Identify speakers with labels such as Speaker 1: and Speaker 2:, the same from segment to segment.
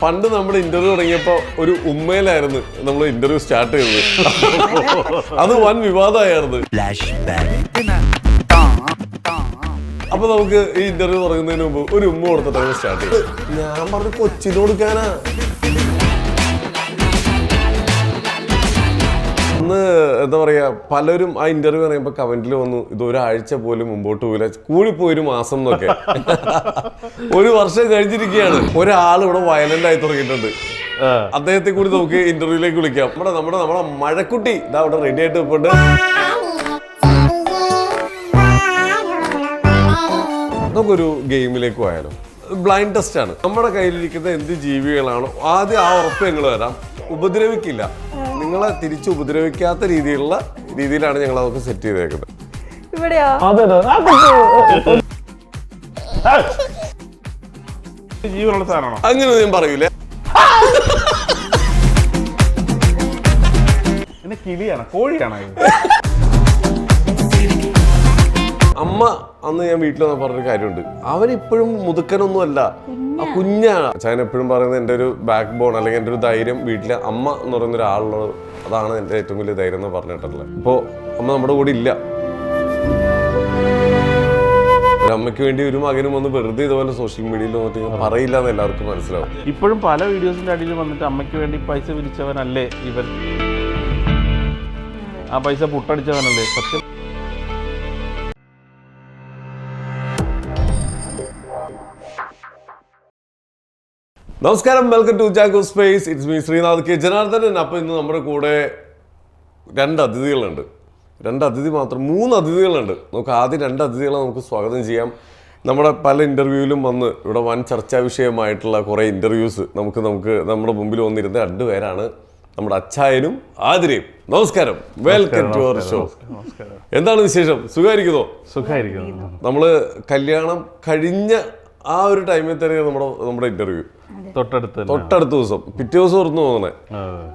Speaker 1: പണ്ട് നമ്മൾ ഇന്റർവ്യൂ തുടങ്ങിയപ്പോ ഒരു ഉമ്മയിലായിരുന്നു നമ്മൾ ഇന്റർവ്യൂ സ്റ്റാർട്ട് ചെയ്തത്. അത് വൻ വിവാദമായിരുന്നു. അപ്പൊ നമുക്ക് ഈ ഇന്റർവ്യൂ തുടങ്ങുന്നതിന് മുമ്പ് ഒരു ഉമ്മ കൊടുത്തിട്ടാണ് സ്റ്റാർട്ട് ചെയ്തത്. ഞാൻ പറഞ്ഞു കൊച്ചിന് കൊടുക്കാനാ. അന്ന് എന്താ പറയാ, പലരും ആ ഇന്റർവ്യൂ പറയുമ്പോ കമന്റിൽ വന്നു, ഇത് ഒരാഴ്ച പോലും മുമ്പോട്ട് പോയില്ല, കൂടിപ്പോയി ഒരു മാസം എന്നൊക്കെ. ഒരു വർഷം കഴിഞ്ഞിരിക്കുകയാണ്. ഒരാൾ ഇവിടെ വയലന്റ് ആയി തുടങ്ങിയിട്ടുണ്ട്. അദ്ദേഹത്തെ കൂടി നമുക്ക് ഇന്റർവ്യൂലേക്ക് വിളിക്കാം. നമ്മുടെ മഴക്കുട്ടി ഇതാ ഇവിടെ റെഡി ആയിട്ട് പോയിട്ട് നമുക്കൊരു ഗെയിമിലേക്ക് പോയാലോ. ബ്ലൈൻഡ് ടെസ്റ്റ് ആണ്. നമ്മുടെ കയ്യിലിരിക്കുന്ന എന്ത് ജീവികളാണോ ആദ്യം ആ ഉറപ്പ് ഞങ്ങൾ വരാം. ഉപദ്രവിക്കില്ല, നിങ്ങളെ തിരിച്ച് ഉപദ്രവിക്കാത്ത രീതിയിലാണ് ഞങ്ങൾ അതൊക്കെ സെറ്റ് ചെയ്തേക്കുന്നത്. അങ്ങനെ ഞാൻ പറയൂലേ. അമ്മ അന്ന് ഞാൻ വീട്ടിൽ വന്ന് പറഞ്ഞൊരു കാര്യമുണ്ട്, അവനിപ്പോഴും മുതുക്കനൊന്നും അല്ല, ആ കുഞ്ഞാണ്. ഞാൻ എപ്പോഴും പറയുന്നത് എൻ്റെ ഒരു ബാക്ക് ബോൺ അല്ലെങ്കിൽ എൻ്റെ ഒരു ധൈര്യം വീട്ടിലെ അമ്മ എന്ന് പറയുന്ന ഒരാളുള്ളത്, അതാണ് എൻ്റെ ഏറ്റവും വലിയ ധൈര്യം എന്ന് പറഞ്ഞിട്ടുള്ളത്. ഇപ്പോൾ അമ്മ നമ്മുടെ കൂടെ ഇല്ല. ഒരു അമ്മയ്ക്ക് വേണ്ടി ഒരു മകനും ഒന്ന് വെറുതെ ഇതുപോലെ സോഷ്യൽ മീഡിയയിൽ നോക്കി പറയില്ല എന്ന് എല്ലാവർക്കും മനസ്സിലാവും.
Speaker 2: ഇപ്പോഴും പല വീഡിയോസിന്റെ അടിയിൽ വന്നിട്ട് അമ്മയ്ക്ക് വേണ്ടി പൈസ പിരിച്ചവനല്ലേ ഇവൻ, ആ പൈസ പുട്ടടിച്ചവനല്ലേ സത്യം.
Speaker 1: നമസ്കാരം, welcome to Jago space. It's me Sreenath K Janardhanan. അപ്പോൾ ഇന്ന് നമ്മുടെ കൂടെ രണ്ട് അതിഥികളുണ്ട്. മൂന്ന് അതിഥികളുണ്ട്. നമുക്ക് ആദ്യം രണ്ട് അതിഥികളെ നമുക്ക് സ്വാഗതം ചെയ്യാം. നമ്മുടെ പല ഇൻ്റർവ്യൂവിലും വന്ന് ഇവിടെ വൻ ചർച്ചാ വിഷയമായിട്ടുള്ള കുറേ ഇൻ്റർവ്യൂസ് നമുക്ക് നമ്മുടെ മുമ്പിൽ വന്നിരുന്ന രണ്ടുപേരാണ്, നമ്മുടെ അച്ചായനും ആതിരയും. നമസ്കാരം, വെൽക്കം ടു അവർ ഷോ. എന്താണ് വിശേഷം? സുഖമായിരിക്കുന്നോ?
Speaker 2: സുഖമായിരിക്കുന്നു.
Speaker 1: നമ്മള് കല്യാണം കഴിഞ്ഞ ആ ഒരു ടൈമിൽ തന്നെയാണ് നമ്മുടെ ഇന്റർവ്യൂ. തൊട്ടടുത്ത ദിവസം, പിറ്റേ ദിവസം ഓർന്നു പോകുന്നത്.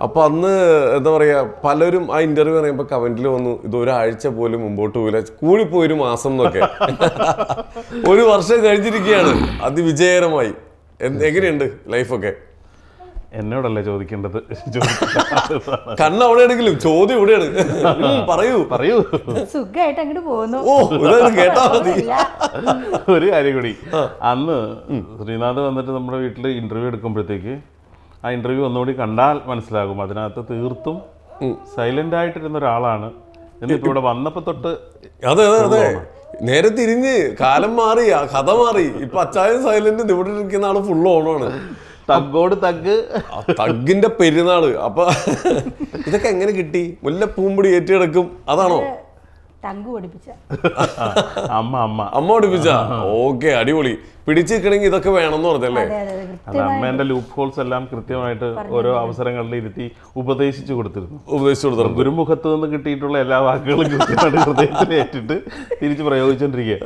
Speaker 1: അപ്പൊ അന്ന് എന്താ പറയാ, പലരും ആ ഇന്റർവ്യൂ പറയുമ്പോ കമന്റിൽ വന്നു, ഇത് ഒരാഴ്ച പോലും മുമ്പോട്ട് പോയില്ല, കൂടിപ്പോയി ഒരു മാസം എന്നൊക്കെ. ഒരു വർഷം കഴിഞ്ഞിരിക്കുകയാണ് അതിവിജയകരമായി. എങ്ങനെയുണ്ട് ലൈഫൊക്കെ?
Speaker 2: എന്നോടല്ലേ ചോദിക്കേണ്ടത്?
Speaker 1: കണ്ണ് അവിടെയാണെങ്കിലും ചോദ്യം ഇവിടെയാണ്. പറയൂ.
Speaker 3: സുഖമായിട്ട് അങ്ങോട്ട് പോകുന്നു.
Speaker 1: കേട്ടാ മതി.
Speaker 2: ഒരു കാര്യം കൂടി, അന്ന് ശ്രീനാഥ് വന്നിട്ട് നമ്മുടെ വീട്ടിൽ ഇന്റർവ്യൂ എടുക്കുമ്പോഴത്തേക്ക് ആ ഇന്റർവ്യൂ ഒന്നുകൂടി കണ്ടാൽ മനസ്സിലാകും, അതിനകത്ത് തീർത്തും സൈലന്റ് ആയിട്ടിരുന്ന ഒരാളാണ്. എന്നിപ്പോ ഇവിടെ വന്നപ്പോ തൊട്ട്
Speaker 1: അതെ നേരെ തിരിഞ്ഞ് കാലം മാറി, ആ കഥ മാറി. ഇപ്പൊ അച്ചായൻ സൈലന്റ്, ഇവിടെ ഇരിക്കുന്ന ആള് ഫുള്ള് ഓണാണ്. തഗ്ഗിന്റെ പെരുന്നാള്. അപ്പൊ ഇതൊക്കെ എങ്ങനെ കിട്ടി? മുല്ലപ്പൂമ്പൊടി ഏറ്റിടക്കും അതാണോ? അമ്മ പഠിപ്പിച്ച? ഓക്കെ, അടിപൊളി. പിടിച്ചിരിക്കണമെങ്കിൽ ഇതൊക്കെ വേണമെന്ന് പറഞ്ഞല്ലേ?
Speaker 2: അമ്മേന്റെ ലൂപ്പ് ഹോൾസ് എല്ലാം കൃത്യമായിട്ട് ഓരോ അവസരങ്ങളിൽ ഇരുത്തി ഉപദേശിച്ചു കൊടുത്തിരുന്നു. ഗുരുമുഖത്ത് നിന്ന് കിട്ടിയിട്ടുള്ള എല്ലാ വാക്കുകളും കൃത്യമായിട്ട് ഹൃദയത്തിൽ ഏറ്റിട്ട് തിരിച്ച് പ്രയോഗിച്ചോണ്ടിരിക്കുക.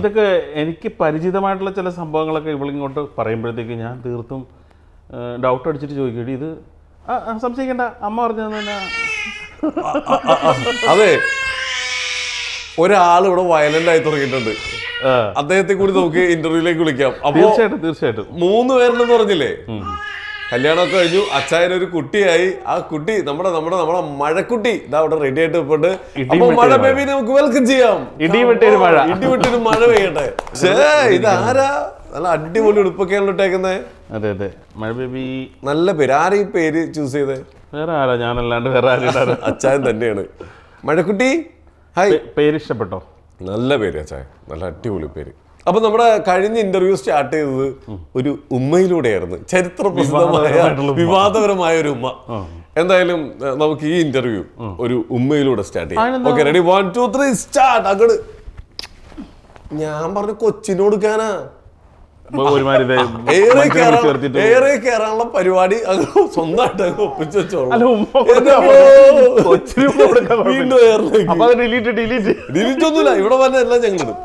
Speaker 2: ഇതൊക്കെ എനിക്ക് പരിചിതമായിട്ടുള്ള ചില സംഭവങ്ങളൊക്കെ ഇവളിങ്ങോട്ട് പറയുമ്പോഴത്തേക്ക് ഞാൻ തീർത്തും ഡൗട്ട് അടിച്ചിട്ട് ചോദിക്കും, ഇത് സംശയിക്കേണ്ട, അമ്മ പറഞ്ഞു.
Speaker 1: അതെ, ഒരാൾ ഇവിടെ വയലന്റ് ആയി തുടങ്ങിയിട്ടുണ്ട്. അദ്ദേഹത്തെ കൂടി നമുക്ക് ഇന്റർവ്യൂലേക്ക് വിളിക്കാം.
Speaker 2: തീർച്ചയായിട്ടും
Speaker 1: 3 പേരുണ്ടെന്ന് പറഞ്ഞില്ലേ? കല്യാണമൊക്കെ കഴിഞ്ഞു, അച്ചായനൊരു കുട്ടിയായി. ആ കുട്ടി നമ്മുടെ മഴക്കുട്ടി ഇതാ ഇവിടെ റെഡി ആയിട്ട് പോയിട്ട് മഴ ബേബി നമുക്ക് വെൽക്കം ചെയ്യാം. ഇടിവിട്ടൊരു മഴ പെയ്യട്ടെ. ഇതാരാ? നല്ല അടിപൊളി ഉടുപ്പൊക്കെയാണ് ഇട്ടേക്കുന്നത്.
Speaker 2: അതെ, മഴ ബേബി.
Speaker 1: നല്ല പേര്. ആരാ ഈ പേര് ചൂസ് ചെയ്തേ?
Speaker 2: വേറെ ആരാ, ഞാനല്ലാണ്ട് വേറെ ആരും.
Speaker 1: അച്ചായൻ തന്നെയാണ്. മഴക്കുട്ടി, ഹായ്.
Speaker 2: പേര് ഇഷ്ടപ്പെട്ടോ?
Speaker 1: നല്ല പേര് അച്ചായൻ, നല്ല അടിപൊളി പേര്. അപ്പൊ നമ്മുടെ കഴിഞ്ഞ ഇന്റർവ്യൂ സ്റ്റാർട്ട് ചെയ്തത് ഒരു ഉമ്മയിലൂടെയായിരുന്നു. ചരിത്ര പ്രസിദ്ധമായ വിവാദപരമായ ഒരു ഉമ്മ. എന്തായാലും നമുക്ക് ഈ ഇന്റർവ്യൂ ഒരു ഉമ്മയിലൂടെ സ്റ്റാർട്ട് ചെയ്യാം. Okay, ready? 1 2 3 സ്റ്റാർട്ട്. അങ്ങോട്ട് ഞാൻ പറഞ്ഞു കൊച്ചിന് കൊടുക്കാനാ. ഏറെ കയറാനുള്ള പരിപാടി സ്വന്തമായിട്ട് ഒപ്പിച്ചു വെച്ചോളൂ. ഡിലീറ്റ് ഒന്നുമില്ല, ഇവിടെ വന്ന എല്ലാം ഞങ്ങളിടും.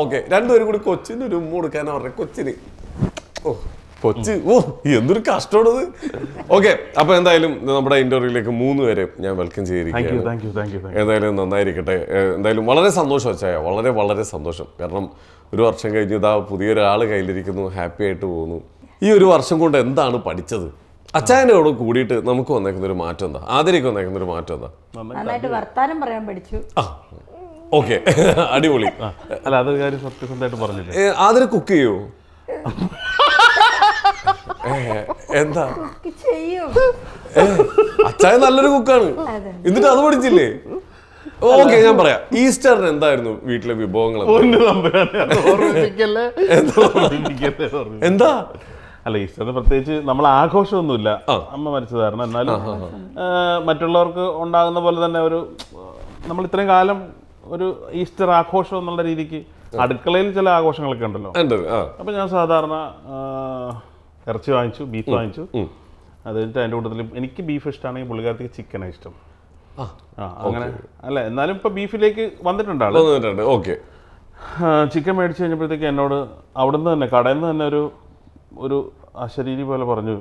Speaker 1: ഓക്കെ, രണ്ടുപേരും കൂടി കൊച്ചിന് ഒരു ഉമ്മ കൊടുക്കാനാ പറഞ്ഞ. കൊച്ചിന് എന്തൊരു കഷ്ടമാണത്. ഓക്കെ, അപ്പൊ എന്തായാലും നമ്മുടെ ഇന്റർവ്യൂയിലേക്ക് 3 പേരെ ഞാൻ വെൽക്കം ചെയ്തിരിക്കുകയാണ്. എന്തായാലും നന്നായിരിക്കട്ടെ. എന്തായാലും വളരെ സന്തോഷം അച്ചായ, വളരെ വളരെ സന്തോഷം. കാരണം ഒരു വർഷം കഴിഞ്ഞ് ഇതാ പുതിയൊരാൾ കയ്യിലിരിക്കുന്നു, ഹാപ്പി ആയിട്ട് പോകുന്നു. ഈ ഒരു വർഷം കൊണ്ട് എന്താണ് പഠിച്ചത്? അച്ചായനോട് കൂടിയിട്ട് നമുക്ക് വന്നേക്കുന്ന ഒരു മാറ്റം എന്താ? ആതിരയ്ക്ക് വന്നേക്കുന്ന ഒരു മാറ്റം എന്താ?
Speaker 3: നന്നായിട്ട് വർത്താനം പറയാൻ പഠിച്ചു.
Speaker 1: ഓക്കെ, അടിപൊളി.
Speaker 2: അല്ല, അതൊരു കാര്യം സത്യസന്ധമായിട്ട് പറഞ്ഞില്ലേ.
Speaker 1: ആതിര കുക്ക് ചെയ്യോ? എന്താ
Speaker 3: ചെയ്യും.
Speaker 1: അച്ചായൻ നല്ലൊരു കുക്കാണ്, എന്നിട്ട് അത് പഠിച്ചില്ലേ? ഓക്കെ, ഞാൻ പറയാം. ഈസ്റ്ററിന് എന്തായിരുന്നു വീട്ടിലെ വിഭവങ്ങൾ? എന്താ?
Speaker 2: അല്ല, ഈസ്റ്ററിന് പ്രത്യേകിച്ച് നമ്മൾ ആഘോഷമൊന്നുമില്ല, അമ്മ മരിച്ചത് കാരണം. എന്നാലും മറ്റുള്ളവർക്ക് ഉണ്ടാകുന്ന പോലെ തന്നെ ഒരു നമ്മൾ ഇത്രയും കാലം ഒരു ഈസ്റ്റർ ആഘോഷം എന്നുള്ള രീതിക്ക് അടുക്കളയിൽ ചില ആഘോഷങ്ങളൊക്കെ ഉണ്ടല്ലോ. അപ്പൊ ഞാൻ സാധാരണ ഇറച്ചി വാങ്ങിച്ചു, ബീഫ് വാങ്ങിച്ചു. അത് കഴിഞ്ഞിട്ട് അതിൻ്റെ കൂട്ടത്തിൽ എനിക്ക് ബീഫ് ഇഷ്ടമാണെങ്കിൽ പുള്ളിക്കാരത്തേക്ക് ചിക്കനാണ് ഇഷ്ടം. അങ്ങനെ അല്ല, എന്നാലും ഇപ്പൊ ബീഫിലേക്ക് വന്നിട്ടുണ്ട്.
Speaker 1: ഓക്കെ,
Speaker 2: ചിക്കൻ മേടിച്ചു കഴിഞ്ഞപ്പോഴത്തേക്ക് എന്നോട് അവിടുന്ന് തന്നെ കടയിൽ നിന്ന് തന്നെ ഒരു അശരീരി പോലെ പറഞ്ഞു,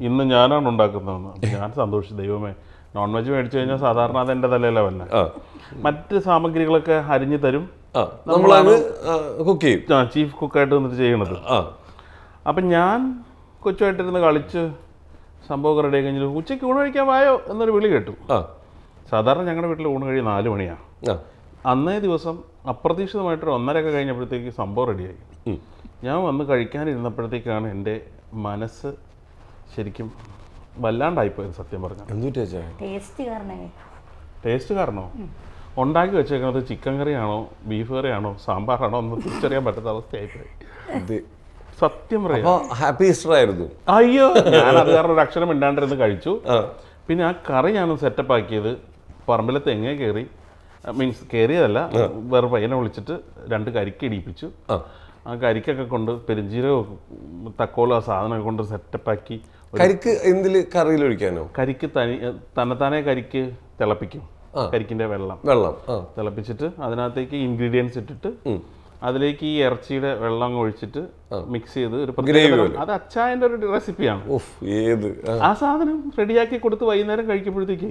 Speaker 2: ഇന്ന് ഞാനാണ് ഉണ്ടാക്കുന്നതെന്ന്. അപ്പം ഞാൻ സന്തോഷിച്ചു. ദൈവമേ, നോൺ വെജ് മേടിച്ചു കഴിഞ്ഞാൽ സാധാരണ അത് എൻ്റെ തലയിലെ വന്നെ. മറ്റ് സാമഗ്രികളൊക്കെ അരിഞ്ഞു തരും, ചീഫ് കുക്കായിട്ട് വന്നിട്ട് ചെയ്യണത്. അപ്പം ഞാൻ കൊച്ചുമായിട്ടിരുന്ന് കളിച്ച് സംഭവമൊക്കെ റെഡി ആയി കഴിഞ്ഞാൽ ഉച്ചയ്ക്ക് ഊണ് കഴിക്കാൻ വായോ എന്നൊരു വിളി കേട്ടു. സാധാരണ ഞങ്ങളുടെ വീട്ടിൽ ഊണ് കഴിയും 4 മണിയാണ്. അന്നേ ദിവസം അപ്രതീക്ഷിതമായിട്ടൊരു 1:30 കഴിഞ്ഞപ്പോഴത്തേക്ക് സംഭവം റെഡിയായി. ഞാൻ വന്ന് കഴിക്കാനിരുന്നപ്പോഴത്തേക്കാണ് എൻ്റെ മനസ്സ് ശരിക്കും വല്ലാണ്ടായിപ്പോയത്, സത്യം പറഞ്ഞു. ടേസ്റ്റ് കാരണോ? ഉണ്ടാക്കി വെച്ചേക്കുന്നത് ചിക്കൻ കറിയാണോ ബീഫ് കറിയാണോ സാമ്പാറാണോ എന്ന് തിരിച്ചറിയാൻ പറ്റാത്ത അവസ്ഥയായിപ്പോയി. സത്യം പറയാം.
Speaker 1: ഹാപ്പി ഈസ്റ്റർ ആയിരുന്നു.
Speaker 2: അയ്യോ, ഞാൻ അത് കാരണം ഒരു അക്ഷരം മിണ്ടാണ്ടിരുന്ന് കഴിച്ചു. പിന്നെ ആ കറി ഞാൻ സെറ്റപ്പ് ആക്കിയത് പറമ്പിലെ തെങ്ങ കയറി, മീൻസ് കയറിയതല്ല, വേറെ പയ്യനെ വിളിച്ചിട്ട് 2 കരിക്ക് ഇടിപ്പിച്ചു. ആ കരിക്കൊക്കെ കൊണ്ട് പെരിഞ്ചീരവും തക്കോലും ആ സാധനമൊക്കെ കൊണ്ട് സെറ്റപ്പാക്കി.
Speaker 1: കരിക്ക് എന്തിൽ കറിയിൽ ഒഴിക്കാനോ?
Speaker 2: കരിക്ക് തന്നെത്താനെ കരിക്ക് തിളപ്പിക്കും. കരിക്കിന്റെ വെള്ളം തിളപ്പിച്ചിട്ട് അതിനകത്തേക്ക് ഇൻഗ്രീഡിയൻസ് ഇട്ടിട്ട് അതിലേക്ക് ഈ ഇറച്ചിയുടെ വെള്ളം ഒഴിച്ചിട്ട് മിക്സ് ചെയ്ത് ഒരു അത് അച്ചായന്റെ ഒരു റെസിപ്പിയാണ്. ആ സാധനം റെഡിയാക്കി കൊടുത്ത് വൈകുന്നേരം കഴിക്കുമ്പോഴത്തേക്ക്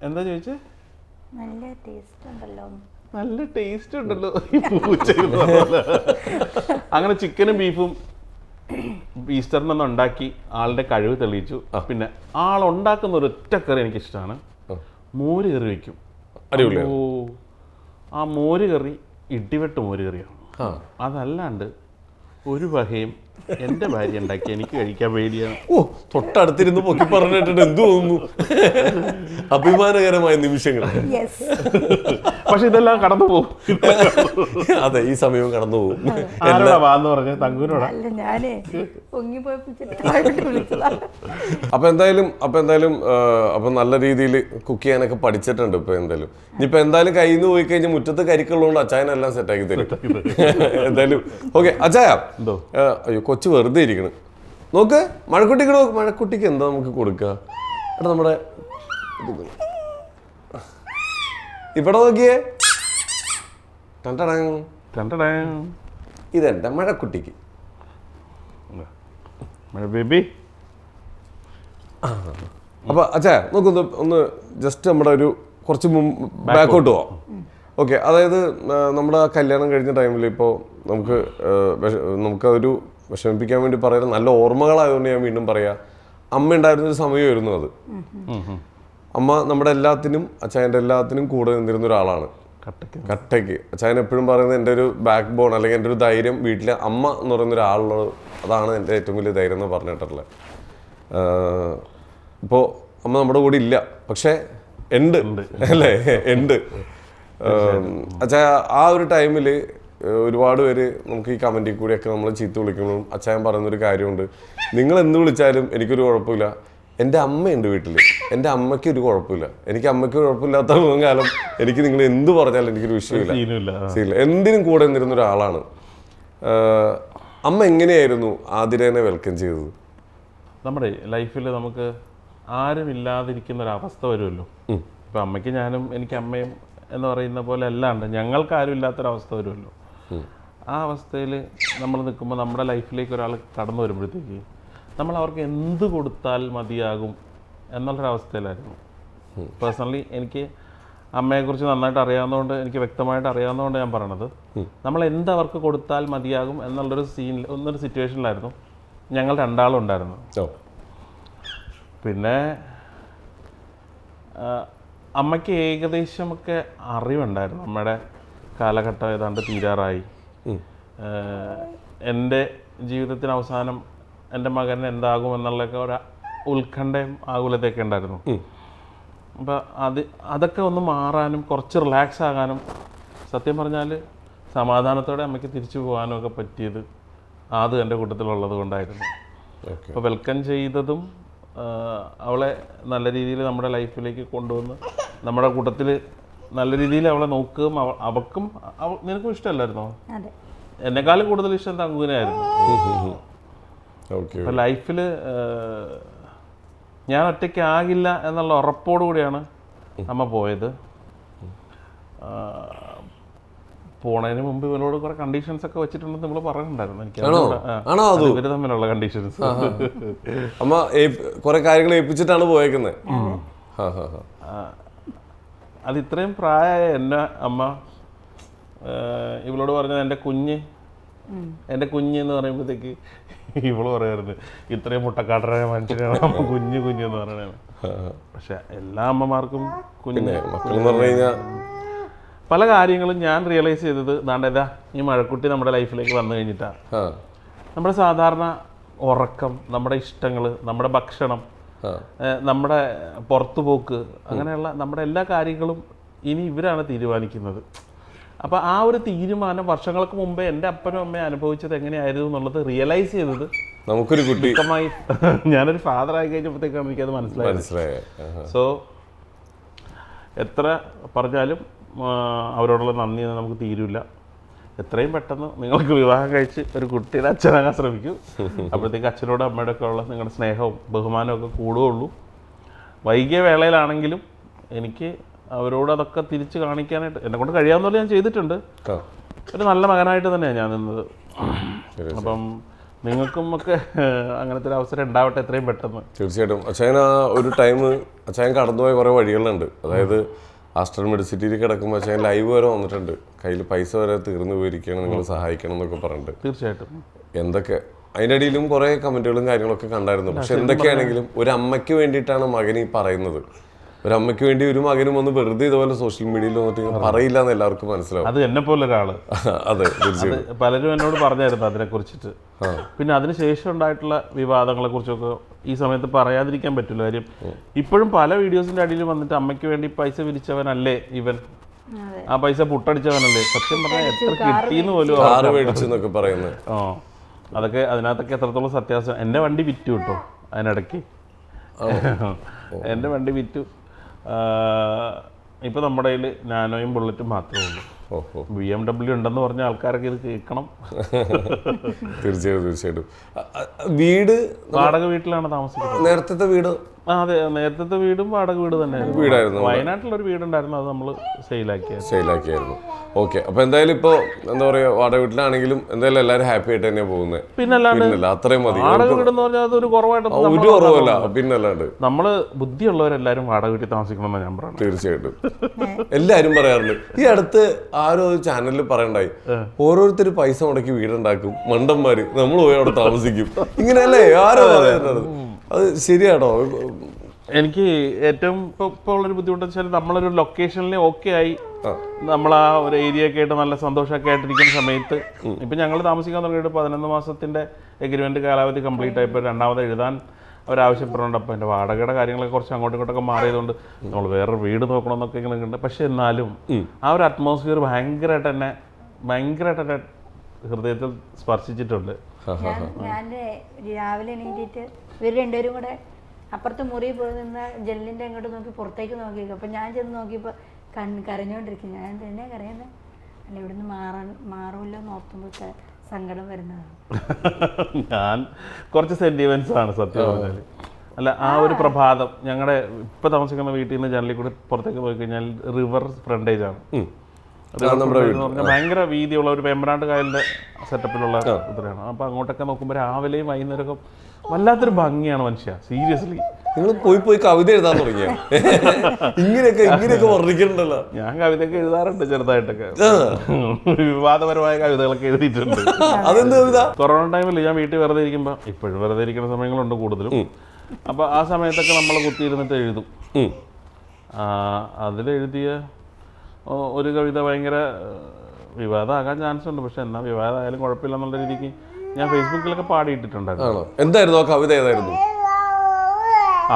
Speaker 2: എന്താ ചോദിച്ചേ? നല്ല ടേസ്റ്റ് ഉണ്ടല്ലോ. അങ്ങനെ ചിക്കനും ബീഫും ഈസ്റ്ററിനൊന്ന് ഉണ്ടാക്കി ആളുടെ കഴിവ് തെളിയിച്ചു. പിന്നെ ആളുണ്ടാക്കുന്ന ഒരു ഒറ്റ കറി എനിക്കിഷ്ടമാണ്, മോര് കറി വയ്ക്കും. ആ മോര് കറി ഇടിവെട്ട് മോര് കറിയാണ്. അതല്ലാണ്ട് ഒരു വകയും എൻ്റെ ഭാര്യ ഉണ്ടാക്കി എനിക്ക് കഴിക്കാൻ പേടിയാണ്.
Speaker 1: തൊട്ടടുത്തിരുന്ന് പൊക്കി പറഞ്ഞിട്ടുണ്ട്. എന്ത് തോന്നുന്നു? അഭിമാനകരമായ നിമിഷങ്ങൾ.
Speaker 2: പക്ഷെ ഇതെല്ലാം കടന്നു പോകും.
Speaker 1: അതെ, ഈ സമയവും കടന്നു പോകും.
Speaker 2: വാന്ന് പറഞ്ഞ തങ്കൂരോടാ.
Speaker 1: അപ്പൊ എന്തായാലും അപ്പൊ നല്ല രീതിയിൽ കുക്ക് ചെയ്യാനൊക്കെ പഠിച്ചിട്ടുണ്ട്. ഇപ്പൊ എന്തായാലും കയ്യിൽ നിന്ന് പോയി കഴിഞ്ഞാൽ മുറ്റത്ത് കരിക്കുള്ളതുകൊണ്ട് അച്ചായനെല്ലാം സെറ്റാക്കി തരും. എന്തായാലും ഓക്കെ. അച്ചായ, അയ്യോ കൊച്ചു വെറുതെ ഇരിക്കണം. നോക്ക്, മഴക്കുട്ടിക്ക് നോക്ക്. മഴക്കുട്ടിക്ക് എന്താ നമുക്ക് കൊടുക്കുക? എടാ, നമ്മുടെ ഇവിടെ നോക്കിയേ. ഇതെന്റെ മഴക്കുട്ടിക്ക്. അപ്പൊ അച്ഛാ നോക്കൊന്ന് ഒന്ന് ജസ്റ്റ് നമ്മുടെ ഒരു കുറച്ച് ബാക്കോട്ട് പോവാം. ഓക്കെ, അതായത് നമ്മുടെ കല്യാണം കഴിഞ്ഞ ടൈമിൽ ഇപ്പോൾ നമുക്കതൊരു വിഷമിപ്പിക്കാൻ വേണ്ടി പറയുന്നത് നല്ല ഓർമ്മകളായതുകൊണ്ട് ഞാൻ വീണ്ടും പറയാം. അമ്മ ഉണ്ടായിരുന്നൊരു സമയമായിരുന്നു അത്. അമ്മ നമ്മുടെ എല്ലാത്തിനും, അച്ചായൻ്റെ എല്ലാത്തിനും കൂടെ നിന്നിരുന്ന ഒരാളാണ്. കട്ടയ്ക്ക് അച്ചായൻ എപ്പോഴും പറയുന്നത് എൻ്റെ ഒരു ബാക്ക് ബോൺ അല്ലെങ്കിൽ എൻ്റെ ഒരു ധൈര്യം വീട്ടിലെ അമ്മ എന്ന് പറയുന്ന ഒരാളുള്ളത്, അതാണ് എൻ്റെ ഏറ്റവും വലിയ ധൈര്യം എന്ന് പറഞ്ഞിട്ടുള്ളത്. ഇപ്പോൾ അമ്മ നമ്മുടെ കൂടെ ഇല്ല, പക്ഷേ ഉണ്ട് അല്ലേ? ഉണ്ട്. അച്ചായ ആ ഒരു ടൈമിൽ ഒരുപാട് പേര് നമുക്ക് ഈ കമൻറ്റിൽ കൂടിയൊക്കെ നമ്മൾ ചീത്ത വിളിക്കുമ്പോഴും അച്ചായൻ പറയുന്നൊരു കാര്യമുണ്ട്, നിങ്ങൾ എന്ത് വിളിച്ചാലും എനിക്കൊരു കുഴപ്പമില്ല, എൻ്റെ അമ്മയുണ്ട് വീട്ടിൽ, എൻ്റെ അമ്മയ്ക്ക് ഒരു കുഴപ്പമില്ല, എനിക്ക് അമ്മയ്ക്ക് കുഴപ്പമില്ലാത്ത കാലം എനിക്ക് നിങ്ങൾ എന്ത് പറഞ്ഞാലും എനിക്കൊരു വിഷയമില്ല, എന്തിനും കൂടെ നിന്നിരുന്ന ഒരാളാണ്. അമ്മ എങ്ങനെയായിരുന്നു ആതിരേനെ വെൽക്കം ചെയ്തത്?
Speaker 2: നമ്മുടെ ലൈഫിൽ നമുക്ക് ആരും ഇല്ലാതിരിക്കുന്ന ഒരവസ്ഥ വരുമല്ലോ. ഇപ്പം അമ്മയ്ക്ക് ഞാനും എനിക്ക് അമ്മയും എന്ന് പറയുന്ന പോലെ അല്ലാണ്ട് ഞങ്ങൾക്ക് ആരും ഇല്ലാത്തൊരവസ്ഥ വരുമല്ലോ. ആ അവസ്ഥയിൽ നമ്മൾ നിൽക്കുമ്പോൾ നമ്മുടെ ലൈഫിലേക്ക് ഒരാൾ കടന്നു വരുമ്പോഴത്തേക്ക് നമ്മൾ അവർക്ക് എന്ത് കൊടുത്താൽ മതിയാകും എന്നുള്ളൊരവസ്ഥയിലായിരുന്നു. പേഴ്സണലി എനിക്ക് അമ്മയെക്കുറിച്ച് നന്നായിട്ട് അറിയാവുന്നതുകൊണ്ട്, എനിക്ക് വ്യക്തമായിട്ട് അറിയാവുന്നതുകൊണ്ട് ഞാൻ പറയണത്, നമ്മൾ എന്തവർക്ക് കൊടുത്താൽ മതിയാകും എന്നുള്ളൊരു ഒന്നൊരു സിറ്റുവേഷനിലായിരുന്നു ഞങ്ങൾ രണ്ടാളും ഉണ്ടായിരുന്നു. പിന്നെ അമ്മയ്ക്ക് ഏകദേശമൊക്കെ അറിവുണ്ടായിരുന്നു. അമ്മയുടെ കാലഘട്ടം ഏതാണ്ട് തീരാറായി. എൻ്റെ ജീവിതത്തിന് അവസാനം എൻ്റെ മകൻ എന്താകുമെന്നുള്ളൊക്കെ ഒരു ഉത്കണ്ഠയും ആകുലതയൊക്കെ ഉണ്ടായിരുന്നു. അപ്പോൾ അതൊക്കെ ഒന്ന് മാറാനും കുറച്ച് റിലാക്സ് ആകാനും സത്യം പറഞ്ഞാൽ സമാധാനത്തോടെ അമ്മയ്ക്ക് തിരിച്ചു പോകാനും ഒക്കെ പറ്റിയത് അത് എൻ്റെ കൂട്ടത്തിലുള്ളത് കൊണ്ടായിരുന്നു. അപ്പോൾ വെൽക്കം ചെയ്തതും അവളെ നല്ല രീതിയിൽ നമ്മുടെ ലൈഫിലേക്ക് കൊണ്ടുവന്ന് നമ്മുടെ കൂട്ടത്തിൽ നല്ല രീതിയിൽ അവളെ നോക്കുകയും അവൾക്കും നിനക്കും ഇഷ്ടമല്ലായിരുന്നോ? എന്നെക്കാളും കൂടുതൽ ഇഷ്ടം തങ്കുവിനായിരുന്നു. അപ്പോൾ ലൈഫിൽ ഞാൻ ഒറ്റയ്ക്കാകില്ല എന്നുള്ള ഉറപ്പോടുകൂടിയാണ് അമ്മ പോയത്. പോണതിന് മുമ്പ് ഇവരോട് കുറെ കണ്ടീഷൻസ് ഒക്കെ വെച്ചിട്ടുണ്ടെന്ന് നമ്മൾ പറയുന്നുണ്ടായിരുന്നു. എനിക്ക് ഇവര് തമ്മിലുള്ള കണ്ടീഷൻസ്.
Speaker 1: അമ്മ കുറെ കാര്യങ്ങൾ ഏൽപ്പിച്ചിട്ടാണ് പോയേക്കുന്നത്.
Speaker 2: അത് ഇത്രയും പ്രായമായ എൻ്റെ അമ്മ ഇവളോട് പറഞ്ഞത് എൻ്റെ കുഞ്ഞ് എന്ന് പറയുമ്പോഴത്തേക്ക് ഇവള് പറയാറുണ്ട് ഇത്രയും മുട്ടക്കാട്ടരായ മനുഷ്യനാണ് അമ്മ കുഞ്ഞ് എന്ന് പറയണത്. പക്ഷെ എല്ലാ അമ്മമാർക്കും കുഞ്ഞ് പല കാര്യങ്ങളും ഞാൻ റിയലൈസ് ചെയ്തത് ദാണ്ടേതാ ഈ മഴക്കുട്ടി നമ്മുടെ ലൈഫിലേക്ക് വന്നു കഴിഞ്ഞിട്ടാണ്. നമ്മുടെ സാധാരണ ഉറക്കം, നമ്മുടെ ഇഷ്ടങ്ങൾ, നമ്മുടെ ഭക്ഷണം, നമ്മുടെ പുറത്തുപോക്ക്, അങ്ങനെയുള്ള നമ്മുടെ എല്ലാ കാര്യങ്ങളും ഇനി ഇവരാണ് തീരുമാനിക്കുന്നത്. അപ്പോൾ ആ ഒരു തീരുമാനം വർഷങ്ങൾക്ക് മുമ്പേ എൻ്റെ അപ്പനും അമ്മയും അനുഭവിച്ചത് എങ്ങനെയായിരുന്നു എന്നുള്ളത് റിയലൈസ് ചെയ്തത്
Speaker 1: നമുക്കൊരു കുട്ടിയുമായി
Speaker 2: ഞാനൊരു ഫാദർ ആയി കഴിഞ്ഞപ്പോഴത്തേക്കാണ് എനിക്കത് മനസ്സിലായത്. സോ എത്ര പറഞ്ഞാലും അവരോടുള്ള നന്ദി നമുക്ക് തീരില്ല. എത്രയും പെട്ടെന്ന് നിങ്ങൾക്ക് വിവാഹം കഴിച്ച് ഒരു കുട്ടിയുടെ അച്ഛനാകാൻ ശ്രമിക്കൂ. അപ്പോഴത്തേക്ക് അച്ഛനോടും അമ്മയുടെ ഒക്കെ ഉള്ള നിങ്ങളുടെ സ്നേഹവും ബഹുമാനവും ഒക്കെ കൂടുകയുള്ളൂ. വൈകിയ വേളയിലാണെങ്കിലും എനിക്ക് അവരോട് അതൊക്കെ തിരിച്ച് കാണിക്കാനായിട്ട് എന്നെ കൊണ്ട് കഴിയാവുന്ന പോലെ ഞാൻ ചെയ്തിട്ടുണ്ട്. ഒരു നല്ല മകനായിട്ട് തന്നെയാണ് ഞാൻ നിന്നത്. അപ്പം നിങ്ങൾക്കും ഒക്കെ അങ്ങനത്തെ ഒരു അവസരം ഉണ്ടാവട്ടെ എത്രയും പെട്ടെന്ന്.
Speaker 1: തീർച്ചയായിട്ടും. അച്ഛൻ ആ ഒരു ടൈം അച്ഛൻ കടന്നുപോയ കുറേ വഴികളുണ്ട്. അതായത് ആസ്റ്റർ മെഡിസിറ്റിയിൽ കിടക്കുമ്പോൾ അച്ഛൻ ലൈവ് വരെ വന്നിട്ടുണ്ട്. കയ്യിൽ പൈസ വരെ തീർന്നു പോയിരിക്കുകയാണ്, നിങ്ങൾ സഹായിക്കണം എന്നൊക്കെ പറഞ്ഞിട്ട്.
Speaker 2: തീർച്ചയായിട്ടും.
Speaker 1: എന്തൊക്കെ അതിൻ്റെ ഇടയിലും കുറേ കമൻറ്റുകളും കാര്യങ്ങളൊക്കെ കണ്ടായിരുന്നു. പക്ഷെ എന്തൊക്കെയാണെങ്കിലും ഒരു അമ്മയ്ക്ക് വേണ്ടിയിട്ടാണ് മകൻ ഈ പറയുന്നത്. ഒരു അമ്മയ്ക്ക് വേണ്ടി ഒരു മകനും വന്ന് വെറുതെ ഇതുപോലെ സോഷ്യൽ മീഡിയയിൽ വന്നിട്ട് പറയില്ല എന്ന് എല്ലാവർക്കും മനസ്സിലാവും.
Speaker 2: അത് എന്നെ പോലെ ഒരാള്.
Speaker 1: അതെ, തീർച്ചയായും
Speaker 2: പലരും എന്നോട് പറഞ്ഞായിരുന്നു അതിനെ കുറിച്ചിട്ട്. പിന്നെ അതിനുശേഷം ഉണ്ടായിട്ടുള്ള വിവാദങ്ങളെ കുറിച്ചൊക്കെ ഈ സമയത്ത് പറയാതിരിക്കാൻ പറ്റില്ല. കാര്യം ഇപ്പോഴും പല വീഡിയോസിന്റെ അടിയിൽ വന്നിട്ട് അമ്മയ്ക്ക് വേണ്ടി പൈസ പിരിച്ചവനല്ലേ ഇവൻ, ആ പൈസ പുട്ടടിച്ചവനല്ലേ, സത്യം പറഞ്ഞാൽ എത്ര കിട്ടിയെന്ന് പോലും
Speaker 1: മേടിച്ചെന്നൊക്കെ പറയുന്നത്.
Speaker 2: അതൊക്കെ അതിനകത്തൊക്കെ എത്രത്തോളം സത്യാവസ്ഥ. എൻ്റെ വണ്ടി വിറ്റു കേട്ടോ അതിനിടയ്ക്ക്. എൻ്റെ വണ്ടി വിറ്റു. ഇപ്പം നമ്മുടെ കയ്യിൽ നാനോയും ബുള്ളറ്റും മാത്രമേ ഉള്ളൂ. BMW ഉണ്ടെന്ന് പറഞ്ഞ ആൾക്കാരൊക്കെ ഇത് കേൾക്കണം.
Speaker 1: തീർച്ചയായിട്ടും. വീട്
Speaker 2: വാടക വീട്ടിലാണ് താമസിക്കുന്നത്.
Speaker 1: നേരത്തെ വീട്?
Speaker 2: അതെ, നേരത്തെ വീടും വാടക വീട് തന്നെയായിരുന്നു. വയനാട്ടിലൊരു വീടുണ്ടായിരുന്നു, അത് നമ്മൾ സെയിലാക്കിയായിരുന്നു.
Speaker 1: ഓക്കെ. അപ്പൊ എന്തായാലും ഇപ്പൊ എന്താ പറയാ, വാടക വീട്ടിലാണെങ്കിലും എന്തായാലും എല്ലാവരും ഹാപ്പി ആയിട്ട് തന്നെയാണ് പോകുന്നത്.
Speaker 2: പിന്നല്ലാണ്ട്
Speaker 1: അത്രയും മതി.
Speaker 2: വാടക വീടെന്ന് പറഞ്ഞാൽ അതൊരു കുറവായിട്ട്
Speaker 1: ഒരു കുറവല്ല. പിന്നല്ലാണ്ട്
Speaker 2: നമ്മള് ബുദ്ധിയുള്ളവരെല്ലാരും വാടക വീട്ടിൽ താമസിക്കണമെന്ന് ഞാൻ പറഞ്ഞു.
Speaker 1: തീർച്ചയായിട്ടും എല്ലാരും പറയാറുണ്ട്. ഈ അടുത്ത് ആരോ ഒരു ചാനലിൽ പറയണ്ടായി, ഓരോരുത്തർ പൈസ മുടക്കി വീടുണ്ടാക്കും, മണ്ടന്മാര്, നമ്മൾ പോയി അവിടെ താമസിക്കും, ഇങ്ങനെയല്ലേ ആരോ പറയുന്നത്. അത് ശരിയാണോ?
Speaker 2: എനിക്ക് ഏറ്റവും ഇപ്പോൾ ഉള്ളൊരു ബുദ്ധിമുട്ടെന്ന് വെച്ചാൽ നമ്മളൊരു ലൊക്കേഷനിൽ ഓക്കെ ആയി, നമ്മൾ ആ ഒരു ഏരിയ ഒക്കെ ആയിട്ട് നല്ല സന്തോഷമൊക്കെ ആയിട്ടിരിക്കുന്ന സമയത്ത് ഇപ്പം ഞങ്ങൾ താമസിക്കാൻ തുടങ്ങിയിട്ട് 11 മാസത്തിൻ്റെ എഗ്രിമെൻറ്റ് കാലാവധി കംപ്ലീറ്റ് ആയപ്പോൾ രണ്ടാമത് എഴുതാൻ അവരാവശ്യപ്പെടുന്നുണ്ട്. അപ്പോൾ എൻ്റെ വാടകയുടെ കാര്യങ്ങളൊക്കെ കുറച്ച് അങ്ങോട്ടും ഇങ്ങോട്ടൊക്കെ മാറിയതുകൊണ്ട് നമ്മൾ വേറൊരു വീട് നോക്കണമെന്നൊക്കെ ഇങ്ങനെ ഉണ്ട്. പക്ഷെ എന്നാലും ആ ഒരു അറ്റ്മോസ്ഫിയർ ഭയങ്കരമായിട്ട് എന്നെ ഹൃദയത്തിൽ സ്പർശിച്ചിട്ടുണ്ട്.
Speaker 3: ഞാൻ രാവിലെ എണീറ്റിട്ട് ഇവർ രണ്ടുപേരും കൂടെ അപ്പുറത്ത് മുറി പോയി നിന്ന് ജനലിൻ്റെ അങ്ങോട്ട് നോക്കി പുറത്തേക്ക് നോക്കിയേക്കും. അപ്പം ഞാൻ ചെന്ന് നോക്കിയപ്പോൾ കരഞ്ഞുകൊണ്ടിരിക്കും. ഞാൻ തന്നെ കരയുന്നത് അല്ല, ഇവിടുന്ന് മാറുമല്ലോ നോക്കുമ്പോൾ സങ്കടം വരുന്നതാണ്.
Speaker 2: ഞാൻ കുറച്ച് സെന്റിമെന്റ്സ് ആണ് സത്യം പറഞ്ഞാൽ. അല്ല, ആ ഒരു പ്രഭാതം ഞങ്ങളുടെ ഇപ്പം താമസിക്കുന്ന വീട്ടിൽ നിന്ന് ജനലിൽ കൂടെ പുറത്തേക്ക് പോയി കഴിഞ്ഞാൽ റിവർ ഫ്രണ്ടേജ് ആണ്. ഭയങ്കര വീതിയുള്ള ഒരു പേമ്പനാട്ട് കായലിന്റെ സെറ്റപ്പിലുള്ള ഇത്രയാണ്. അപ്പൊ അങ്ങോട്ടൊക്കെ നോക്കുമ്പോൾ രാവിലെയും വൈകുന്നേരമൊക്കെ വല്ലാത്തൊരു ഭംഗിയാണ് മനുഷ്യ. സീരിയസ്ലി
Speaker 1: നിങ്ങൾ പോയി കവിത എഴുതാൻ തുടങ്ങിയ ഇങ്ങനെയൊക്കെ വർണ്ണിക്കുന്നുണ്ടല്ലോ.
Speaker 2: ഞാൻ കവിതയൊക്കെ എഴുതാറുണ്ട് ചെറുതായിട്ടൊക്കെ, വിവാദപരമായ കവിതകളൊക്കെ എഴുതിയിട്ടുണ്ട്.
Speaker 1: അതെന്ത് കവിത?
Speaker 2: കൊറോണ ടൈമിൽ ഞാൻ വീട്ടിൽ വെറുതെ ഇരിക്കുമ്പോൾ, ഇപ്പോഴും വെറുതെ ഇരിക്കുന്ന സമയങ്ങളുണ്ട് കൂടുതലും, അപ്പോൾ ആ സമയത്തൊക്കെ നമ്മൾ കുത്തിയിരുന്നിട്ട് എഴുതും. അതിലെഴുതിയ ഒരു കവിത ഭയങ്കര വിവാദമാകാൻ ചാൻസ് ഉണ്ട്, പക്ഷെ എന്നാ വിവാദമായാലും കുഴപ്പമില്ല എന്നുള്ള രീതിക്ക് ഞാൻ ഫേസ്ബുക്കിലൊക്കെ പാടിയിട്ടുണ്ടായിരുന്നു.
Speaker 1: എന്തായിരുന്നു ആ കവിത? ഏതായിരുന്നു?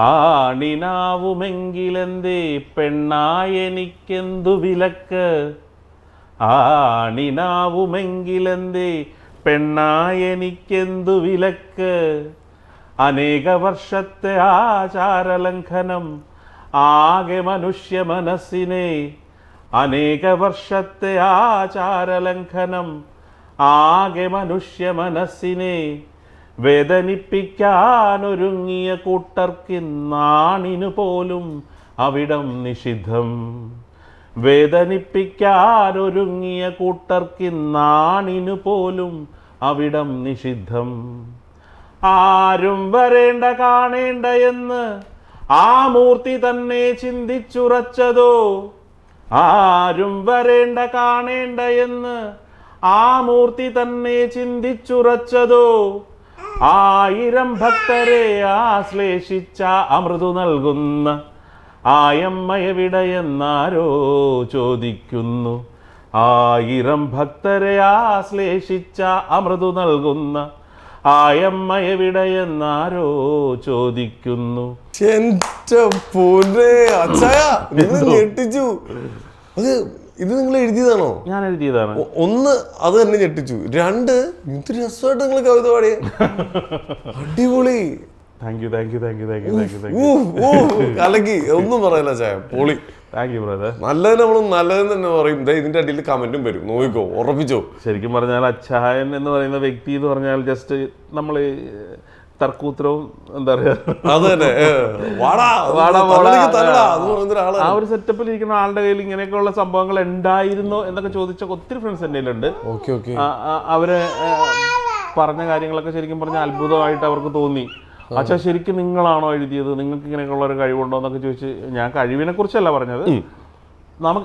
Speaker 2: ആണിനാവുമെങ്കിലെന്തേ പെണ്ണായെനിക്കെന്തു വിലക്ക്, ആണിനാവുമെങ്കിലെന്തേ പെണ്ണായെനിക്കെന്തു വിലക്ക്, അനേക വർഷത്തെ ആചാരലംഘനം ആകെ മനുഷ്യ മനസ്സിനെ, അനേക വർഷത്തെ ആചാരലംഘനം ആകെ മനുഷ്യ മനസ്സിനെ, വേദനിപ്പിക്കാനൊരുങ്ങിയ കൂട്ടർക്കിന്നാണിനു പോലും അവിടം നിഷിദ്ധം, വേദനിപ്പിക്കാനൊരുങ്ങിയ കൂട്ടർക്കിന്നാണിനു പോലും അവിടം നിഷിദ്ധം. ആരും വരേണ്ട കാണേണ്ട എന്ന് ആ മൂർത്തി തന്നെ ചിന്തിച്ചുറച്ചതോ, ആരും വരേണ്ട കാണേണ്ട എന്ന് ആ മൂർത്തി തന്നെ ചിന്തിച്ചുറച്ചതോ, 1000 ഭക്തരെ ആശ്ലേഷിച്ച അമൃതു നൽകുന്ന ആയമ്മയെവിടെയെന്നാരോ ചോദിക്കുന്നു, 1000 ഭക്തരെ ആശ്ലേഷിച്ച അമൃതു നൽകുന്ന ആയമ്മയെവിടെയെന്നാരോ ചോദിക്കുന്നു.
Speaker 1: ഞെട്ടിച്ചു. ഇത് നിങ്ങൾ എഴുതിയതാണോ?
Speaker 2: ഞാൻ എഴുതിയതാണ്.
Speaker 1: ഒന്ന് അത് തന്നെ ഞെട്ടിച്ചു. 2 എന്ത് രസമായിട്ട് നിങ്ങൾ കവിത പാടിയ, അടിപൊളി.
Speaker 2: Thank you.
Speaker 1: കലക്കി, ഒന്നും പറയല്ല ചായ, പൊളി.
Speaker 2: Thank you brother.
Speaker 1: നല്ലത് നമ്മൾ നല്ലതെന്ന് തന്നെ പറയും. ഇതിന്റെ അടിയിൽ കമന്റും വരും, നോക്കിക്കോ, ഉറപ്പിച്ചോ.
Speaker 2: ശരിക്കും പറഞ്ഞാൽ അച്ചായൻ എന്ന് പറയുന്ന വ്യക്തി എന്ന് പറഞ്ഞാൽ ജസ്റ്റ് നമ്മൾ തർക്കൂത്തരവും എന്താ പറയാ,
Speaker 1: അത് തന്നെ
Speaker 2: ആ ഒരു സെറ്റപ്പിൽ ഇരിക്കുന്ന ആളുടെ കയ്യിൽ ഇങ്ങനെയൊക്കെയുള്ള സംഭവങ്ങൾ ഉണ്ടായിരുന്നോ എന്നൊക്കെ ചോദിച്ച ഒത്തിരി ഫ്രണ്ട്സ് എൻ്റെ കയ്യിലുണ്ട്. അവര് പറഞ്ഞ കാര്യങ്ങളൊക്കെ ശരിക്കും പറഞ്ഞാൽ അത്ഭുതമായിട്ട് അവർക്ക് തോന്നി. അച്ഛാ ശരിക്കും നിങ്ങളാണോ എഴുതിയത്, നിങ്ങൾക്ക് ഇങ്ങനെയൊക്കെയുള്ള ഒരു കഴിവുണ്ടോ എന്നൊക്കെ ചോദിച്ച്, ഞാൻ കഴിവിനെ കുറിച്ചല്ല പറഞ്ഞത്,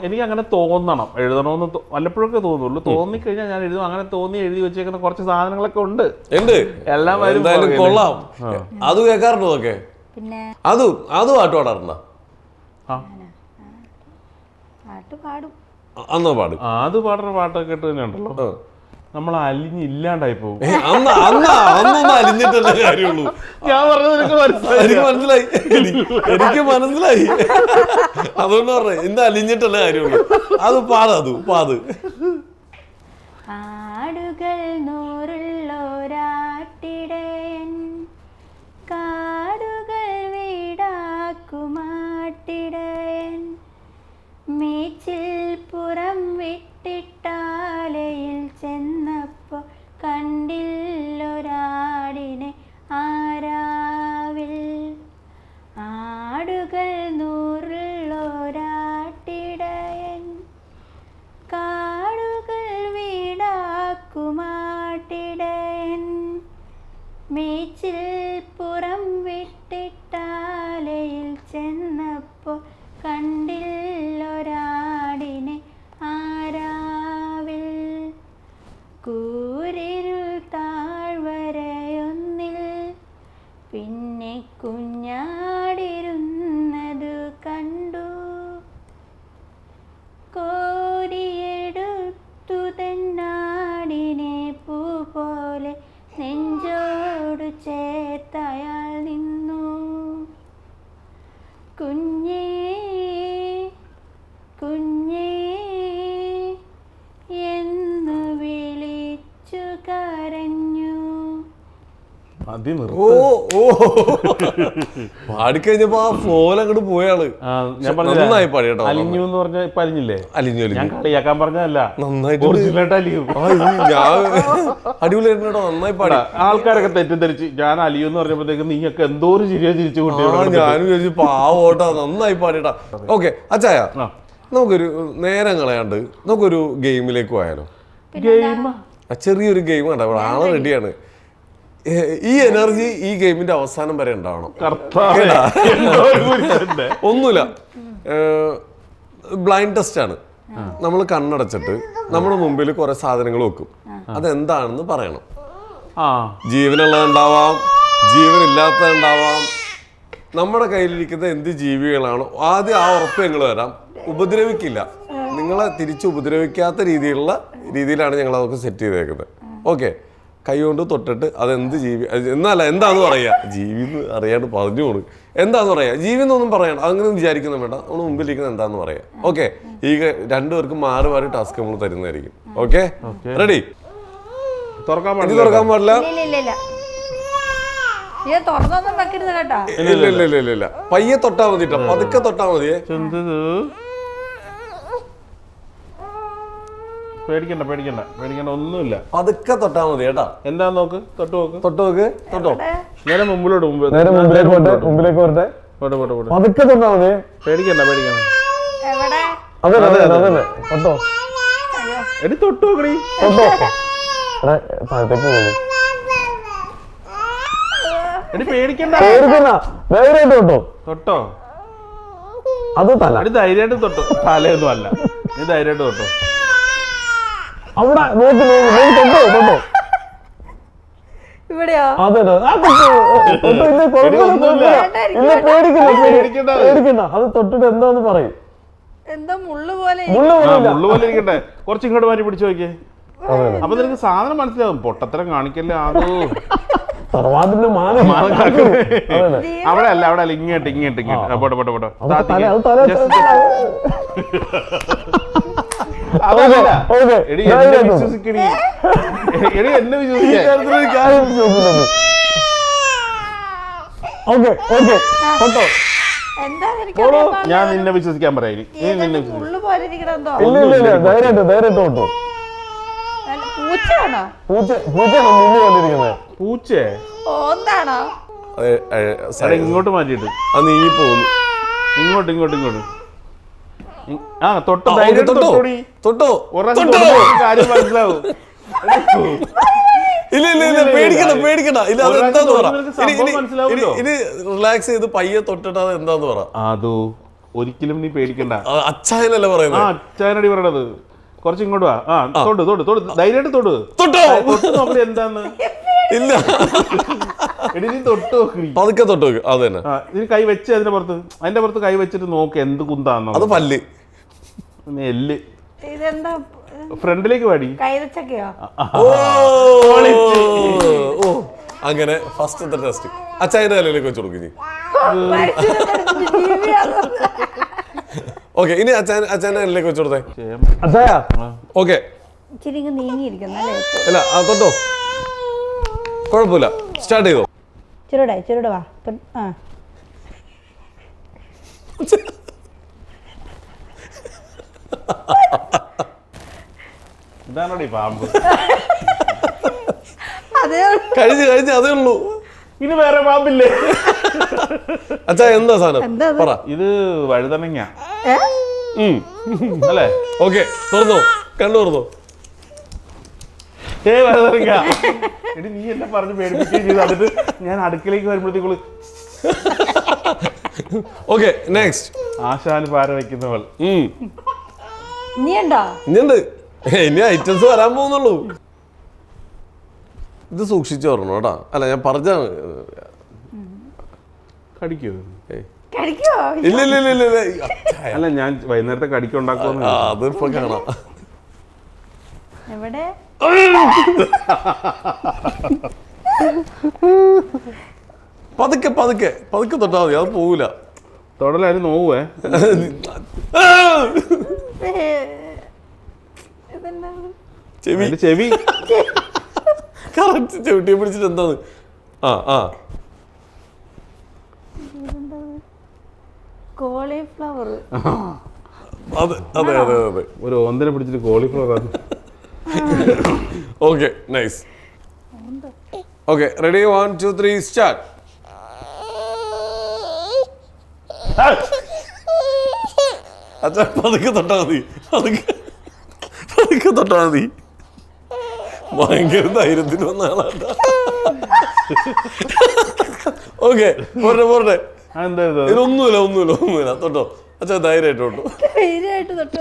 Speaker 2: എനിക്ക് അങ്ങനെ തോന്നണം, എഴുതണമെന്ന് വല്ലപ്പോഴൊക്കെ തോന്നുള്ളൂ. തോന്നിക്കഴിഞ്ഞാൽ ഞാൻ എഴുതും. അങ്ങനെ തോന്നി എഴുതി വെച്ചേക്കുന്ന കുറച്ച് സാധനങ്ങളൊക്കെ ഉണ്ട്. എല്ലാം
Speaker 1: കൊള്ളാം. അത് കേൾക്കാറുണ്ടോ? അതൊക്കെ അത് പാട്ട് പാടാറുണ്ടോ? അന്നോ പാടും.
Speaker 2: അത് പാടുന്ന പാട്ടൊക്കെ കേട്ട് തന്നെ ഉണ്ടല്ലോ, നമ്മൾ അലിഞ്ഞില്ലാണ്ടായി പോകും.
Speaker 1: അലിഞ്ഞിട്ടല്ലേ കാര്യമുള്ളൂ.
Speaker 2: ഞാൻ പറഞ്ഞത്
Speaker 1: എനിക്ക് മനസ്സിലായി. അതുകൊണ്ട് പറഞ്ഞേ, ഇന്ന് അലിഞ്ഞിട്ടല്ലേ കാര്യമുള്ളൂ. അത് പാട്.
Speaker 3: ആടുകൾ നൂറുള്ളോരാട്ടിടയൻ, കാടുകൾ വീടാക്കുമാട്ടിടയൻ, മേച്ചിൽ പുറം വിട്ടിട്ടാലയിൽ ചെന്നപ്പോ കണ്ടില്ലൊരാടിനെ ആരാവിൽ. ആടുകൾ നൂറുള്ളോരാട്ടിടയൻ, കാടുകൾ വീടാക്കുമാട്ടിടയൻ, മേച്ചിൽ പുറം വിട്ടിട്ടാലയിൽ ചെന്നപ്പോ കണ്ടില്ലൊരാടിനെ ആരാവിൽ. കൂരിരുൾ താഴ്വരയൊന്നിൽ പിന്നെ കുഞ്ഞാടിരുന്നതു കണ്ടു, കോരിയെടുത്തു തെന്നാടിനെ പൂ പോലെ നെഞ്ചോടു ചേർത്തയാൾ നിന്നു. കുഞ്ഞേ കുഞ്ഞേ എന്നു വിളിച്ചു കരഞ്ഞു.
Speaker 1: പാടിക്കഴിഞ്ഞപ്പോ ആ ഫ്ലോയിൽ അങ്ങോട്ട് പോയാള്. നന്നായി പാടി കേട്ടോ.
Speaker 2: അലിഞ്ഞു എന്ന് പറഞ്ഞാൽ ഇപ്പൊ അലിഞ്ഞില്ലേ?
Speaker 1: അലിഞ്ഞു.
Speaker 2: ഞാൻ കളിയാക്കാൻ പറഞ്ഞതല്ല,
Speaker 1: നന്നായിട്ട്
Speaker 2: അലിയും.
Speaker 1: അടിപൊളിയായിട്ട് കേട്ടോ, നന്നായി പാടി.
Speaker 2: ആൾക്കാരൊക്കെ തെറ്റിദ്ധരിച്ച് ഞാൻ അലിയു എന്ന് പറഞ്ഞപ്പോഴത്തേക്ക് നീയൊക്കെ എന്തോ ഒരു ചിരിയാ ചിരിച്ചു കുട്ടികളോ.
Speaker 1: ഞാനും ചോദിച്ചു പാവോട്ടാ, നന്നായി പാടിട്ടാ. ഓക്കെ അച്ചായ, നമുക്കൊരു നേരം കളയാണ്ട് നമുക്കൊരു ഗെയിമിലേക്ക് പോയാലോ?
Speaker 2: ഗെയിം?
Speaker 1: ചെറിയൊരു ഗെയിം കണ്ട, ആള് റെഡിയാണ്. ഈ എനർജി ഈ ഗെയിമിന്റെ അവസാനം വരെ ഉണ്ടാവണം.
Speaker 2: കർത്താവേ, എന്തോ ഒരു ഗുരുതരന്റെ.
Speaker 1: ഒന്നുമില്ല, ബ്ലൈൻഡ് ടെസ്റ്റ് ആണ്. നമ്മൾ കണ്ണടച്ചിട്ട് നമ്മുടെ മുമ്പിൽ കുറെ സാധനങ്ങൾ വെക്കും. അതെന്താണെന്ന് പറയണം. ജീവനുള്ളതുണ്ടാവാം, ജീവനില്ലാത്തതുണ്ടാവാം. നമ്മുടെ കയ്യിലിരിക്കുന്ന എന്ത് ജീവികളാണോ ആദ്യം ആ ഉറപ്പ് ഞങ്ങൾ വരാം. ഉപദ്രവിക്കില്ല, നിങ്ങളെ തിരിച്ച് ഉപദ്രവിക്കാത്ത രീതിയിലാണ് ഞങ്ങൾ അതൊക്കെ സെറ്റ് ചെയ്തേക്കുന്നത്. ഓക്കെ, കൈ കൊണ്ട് തൊട്ടിട്ട് അതെന്ത് ജീവി എന്നല്ല, എന്താന്ന് പറയാ, ജീവി എന്ന് അറിയാണ്ട് പറഞ്ഞു പോണ്. എന്താന്ന് പറയാ, ജീവി എന്നൊന്നും പറയണം, അങ്ങനെ വിചാരിക്കുന്ന വേണ്ട. നമ്മൾ മുമ്പിലിരിക്കുന്നത് എന്താന്ന് പറയാം. ഓക്കെ, ഈ രണ്ടുപേർക്കും മാറി മാറി ടാസ്ക് നമ്മൾ തരുന്നതായിരിക്കും. Okay, ready? തുറക്കാൻ പാടില്ല. ഇല്ല, പയ്യെ തൊട്ടാ മതി, പതുക്കെ തൊട്ടാ മതിയേ.
Speaker 2: പേടിക്കണ്ട ഒന്നുമില്ല,
Speaker 1: പതുക്കെ തൊട്ടാ മതി കേട്ടാ.
Speaker 2: എന്താ നോക്ക്, തൊട്ടോ. നേരെ മുമ്പിലേക്ക് വരട്ടെ. പതുക്കെ തൊട്ടാ മതി, പേടിക്കണ്ട. എടി തൊട്ടോ കടി, എടി പേടിക്കണ്ട, തൊട്ടോ. അത് തല, അടി ധൈര്യമായിട്ട് തൊട്ടോ. തലയൊന്നും അല്ല, നീ ധൈര്യമായിട്ട് തൊട്ടോ. അവിടെ
Speaker 3: ഇവിടെയോ?
Speaker 2: പേടിക്കണ്ട,
Speaker 4: അത് തൊട്ടിട്ട് എന്താന്ന് പറയും.
Speaker 3: എന്താ മുള്ളു പോലെ
Speaker 2: ഇരിക്കട്ടെ. കുറച്ച് ഇങ്ങോട്ട് മാറ്റി പിടിച്ചു നോക്കിയേ. അപ്പൊ നിനക്ക് സാധനം മനസ്സിലാവും. പൊട്ടത്തരം കാണിക്കല്ലേ. അതോ അവിടെ അല്ല ഇങ്ങോട്ട് പോട്ടെ. എടി എന്നെ വിശ്വസിക്കണി, എന്നെ വിശ്വസിക്കാൻ. ഞാൻ നിന്നെ വിശ്വസിക്കാൻ പറയാം. പൂച്ചേ ഇങ്ങോട്ട് മാറ്റിട്ട്
Speaker 1: അത് നീങ്ങി പോകുന്നു.
Speaker 2: ഇങ്ങോട്ട് ആ തൊട്ടോ. കാര്യം മനസ്സിലാവും.
Speaker 1: ഇല്ല, പേടിക്കണ്ട. ഇല്ല, അതെന്താന്ന് പറ. ഇനി റിലാക്സ് ചെയ്ത് പയ്യെ തൊട്ടിട്ട് അത് എന്താന്ന് പറ.
Speaker 2: അതോ ഒരിക്കലും നീ പേടിക്കണ്ട.
Speaker 1: അച്ചായനല്ലേ പറയുന്നത്?
Speaker 2: അച്ചായനടി പറയണത്. കുറച്ച് ഇങ്ങോട്ട് വാ. തൊട്ട് ധൈര്യമായിട്ട് തൊട്ട് നോക്കണേ എന്താന്ന്.
Speaker 1: ഇല്ല,
Speaker 2: എടി നീ തൊട്ട് നോക്കി,
Speaker 1: പതുക്കെ തൊട്ട് നോക്ക്. അത് തന്നെ,
Speaker 2: നീ കൈ വെച്ച് അതിന്റെ പുറത്ത് കൈ വെച്ചിട്ട് നോക്ക് എന്ത് കുന്താന്നോ.
Speaker 1: അത് പല്ല്,
Speaker 2: എല്ല്. ഫ്രണ്ടിലേക്ക് പാടി.
Speaker 1: അങ്ങനെ ഫസ്റ്റത്തെ ടെസ്റ്റ് അച്ചായന്റെ തലയിലേക്ക് വെച്ച് കൊടുക്കും. ഓക്കെ, ഇനി അച്ചായന്റെ തലയിലേക്ക് വെച്ച് കൊടുത്തേ. ഓക്കെ, അല്ല തൊട്ടോ, കുഴപ്പമില്ല. സ്റ്റാർട്ട് ചെയ്തോ.
Speaker 3: ചെറുടെ വാ.
Speaker 2: ഇതാണോടി പാമ്പ്?
Speaker 1: കഴിഞ്ഞ് അതേ ഉള്ളൂ.
Speaker 2: ഇനി വേറെ പാമ്പില്ലേ?
Speaker 1: അച്ഛാ, എന്താ സാധനം പറ.
Speaker 2: ഇത് വഴുതനങ്ങ അല്ലേ?
Speaker 1: ഓക്കെ, തുറന്നോ, കണ്ണു തുറന്നോ.
Speaker 2: വഴുതനങ്ങ. എടി നീ എന്നെ പറഞ്ഞ് പേടിപ്പിക്കുകയും ചെയ്തു. എന്നിട്ട് ഞാൻ അടുക്കളയ്ക്ക് വരുമ്പോഴത്തേക്കുള്ളൂ.
Speaker 1: Okay, next.
Speaker 2: ആശാന് പാര വയ്ക്കുന്നവൾ.
Speaker 1: ഇനിയുണ്ട്, ഇനി ഐറ്റംസ് വരാൻ പോകുന്നുള്ളൂ. ഇത് സൂക്ഷിച്ചു പറഞ്ഞു കേട്ടാ. അല്ല, ഞാൻ പറഞ്ഞ
Speaker 2: കടിക്കോ?
Speaker 1: ഇല്ല.
Speaker 2: അല്ല, ഞാൻ വൈകുന്നേരത്തെ കടിക്കുണ്ടാക്കുമെന്ന്.
Speaker 1: അതിപ്പോ കാണാം. പതുക്കെ തൊട്ടാ മതി, അത് പോകൂല.
Speaker 2: തൊടലാരും നോവേ. ചെവി
Speaker 1: കറക്റ്റ് ചെവിട്ടിയെ പിടിച്ചിട്ട് എന്താണ്?
Speaker 3: കോളിഫ്ലവർ.
Speaker 1: അതെ.
Speaker 2: ഒരു ഓന്തിനെ പിടിച്ചിട്ട് cauliflower.
Speaker 1: Okay, nice. Okay, ready? 1 2 3 start. അച്ഛാ, പതുക്കെ തൊട്ടാ മതി. ഭയങ്കര ധൈര്യത്തിന് വന്ന ആളാ. ഓക്കെ പോരട്ടെ
Speaker 2: എന്താ
Speaker 1: ഇതൊന്നുമില്ല തൊട്ടോ അച്ഛാ ധൈര്യമായിട്ട് തൊട്ടോ.
Speaker 3: ധൈര്യമായിട്ട് തൊട്ടോ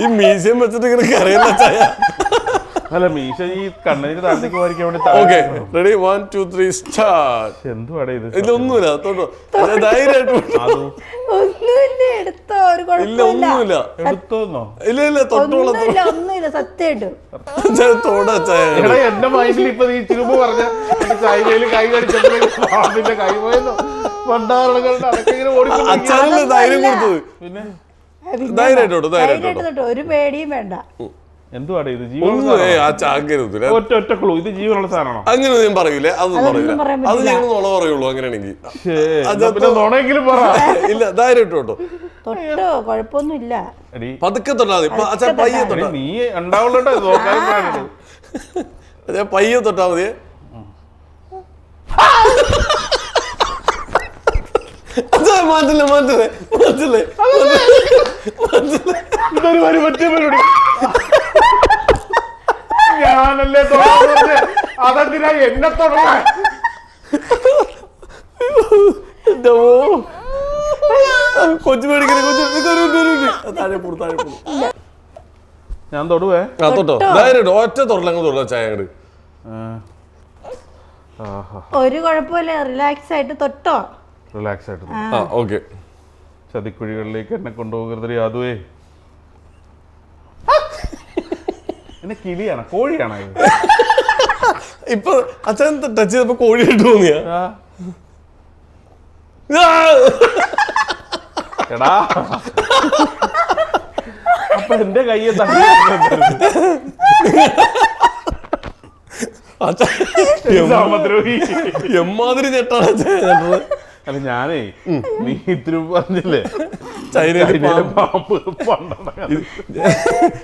Speaker 1: ഈ മീശയും വെച്ചിട്ട് ഇങ്ങനെ കറിയുന്ന ചായ.
Speaker 2: അല്ല മീശ ഈ കണ്ണിന് താഴത്തേക്ക് പോയിരിക്കാൻ വേണ്ടി
Speaker 1: ഓക്കെ റെഡി 1 2 3 സ്റ്റാർട്ട്.
Speaker 2: എന്തുവാടേ ഇത്?
Speaker 1: ഇതൊന്നുമില്ല തൊട്ടോ ധൈര്യമായിട്ട് തൊട്ടോ.
Speaker 3: ഒന്നുമില്ല എടുത്തോ ഒരു
Speaker 1: ഇല്ല
Speaker 3: കുഴപ്പമില്ല
Speaker 1: ഒന്നുമില്ല
Speaker 2: എടുത്തോന്നോ?
Speaker 1: ഇല്ല തൊട്ടോളാം
Speaker 3: ഒന്നുമില്ല സത്യമായിട്ടും
Speaker 1: തൊടാ ചായ.
Speaker 2: എടാ എന്റെ മൈൻഡിൽ ഇപ്പൊ നീ ചുരുമ്പ് പറഞ്ഞ ചൈനയില് കൈ കടിച്ചപ്പോഴേക്കും കൈ പോയെന്നോ പണ്ടാറുകളുടെ അതൊക്കെ ഇങ്ങനെ ഓടിക്കൊണ്ട്
Speaker 1: അച്ഛനല്ലേ ധൈര്യം കൊടുത്തത്.
Speaker 2: പിന്നെ
Speaker 1: ധൈര്യമായിട്ട് തൊട്ടോ
Speaker 3: ധൈര്യമായിട്ട് തൊട്ടോ ഒരു പേടിയും വേണ്ട.
Speaker 2: എന്തുവാടേ ഇത്?
Speaker 1: ഒന്നും ആ ചാക്കരുത്തില്ല.
Speaker 2: ഒറ്റ ക്ലൂ, ഇത് ജീവനുള്ള സാധനമാണോ?
Speaker 1: അങ്ങനെ ഞാൻ പറയൂലേ, അതൊന്നും
Speaker 3: അതൊന്നും പറയാൻ
Speaker 1: പറയൂല. അത്
Speaker 3: പറ്റില്ല.
Speaker 1: ഞങ്ങൾ നുണ പറയുള്ളൂ അങ്ങനെയാണെങ്കിൽ.
Speaker 2: നുണയെങ്കിലും പറ.
Speaker 1: ഇല്ല ധൈര്യമായിട്ട് തൊട്ടോ.
Speaker 3: തൊട്ടോ കുഴപ്പമൊന്നുമില്ല.
Speaker 2: എടീ,
Speaker 1: പതുക്കെ തൊട്ടാ മതി. അച്ഛാ പയ്യെ തൊട്ടാ
Speaker 2: നീ ഉണ്ടാവുള്ളൂ നോക്കാൻ.
Speaker 1: അച്ഛാ പയ്യെ തൊട്ടാ മതിയെ. മാറ്റില്ലേ
Speaker 2: ഇതൊരു വരി മറ്റേ പരിപാടി. ഞാനല്ലേ തുടങ്ങുന്നത്, അതെന്തിനാ എന്നെ തുടങ്ങാൻ?
Speaker 1: കൊച്ചു മേടിക്കണേ താഴെ പോടും.
Speaker 2: ഞാൻ തൊടുവേ.
Speaker 1: ആ തൊട്ടോ ധൈര്യം ഒറ്റ തൊടലങ്ങ് തൊടാ ചായ അങ്ങട്.
Speaker 3: ഒരു കുഴപ്പമില്ല, റിലാക്സ് ആയിട്ട് തൊട്ടോ.
Speaker 2: റിലാക്സ് ആയിട്ട്
Speaker 1: ആ ഓക്കെ.
Speaker 2: ചതിക്കുഴികളിലേക്ക് എന്നെ കൊണ്ടുപോകരുത് അതുവേ. എന്നെ കിളിയാണ് കോഴിയാണോ ഇത്?
Speaker 1: ഇപ്പൊ അച്ഛൻ ടച്ച് ചെയ്തപ്പോ കോഴിയായിട്ട് തോന്നിയാ?
Speaker 2: എടാ അപ്പൊ എന്റെ കയ്യെ
Speaker 1: എമ്മാതിരി ചെട്ടാണ് ചേട്ടത്.
Speaker 2: അല്ല ഞാനേ നീ ഇത്തിരി പറഞ്ഞില്ലേ
Speaker 1: ചൈനയിലെ
Speaker 2: പാമ്പ് പണ്ടാണ്.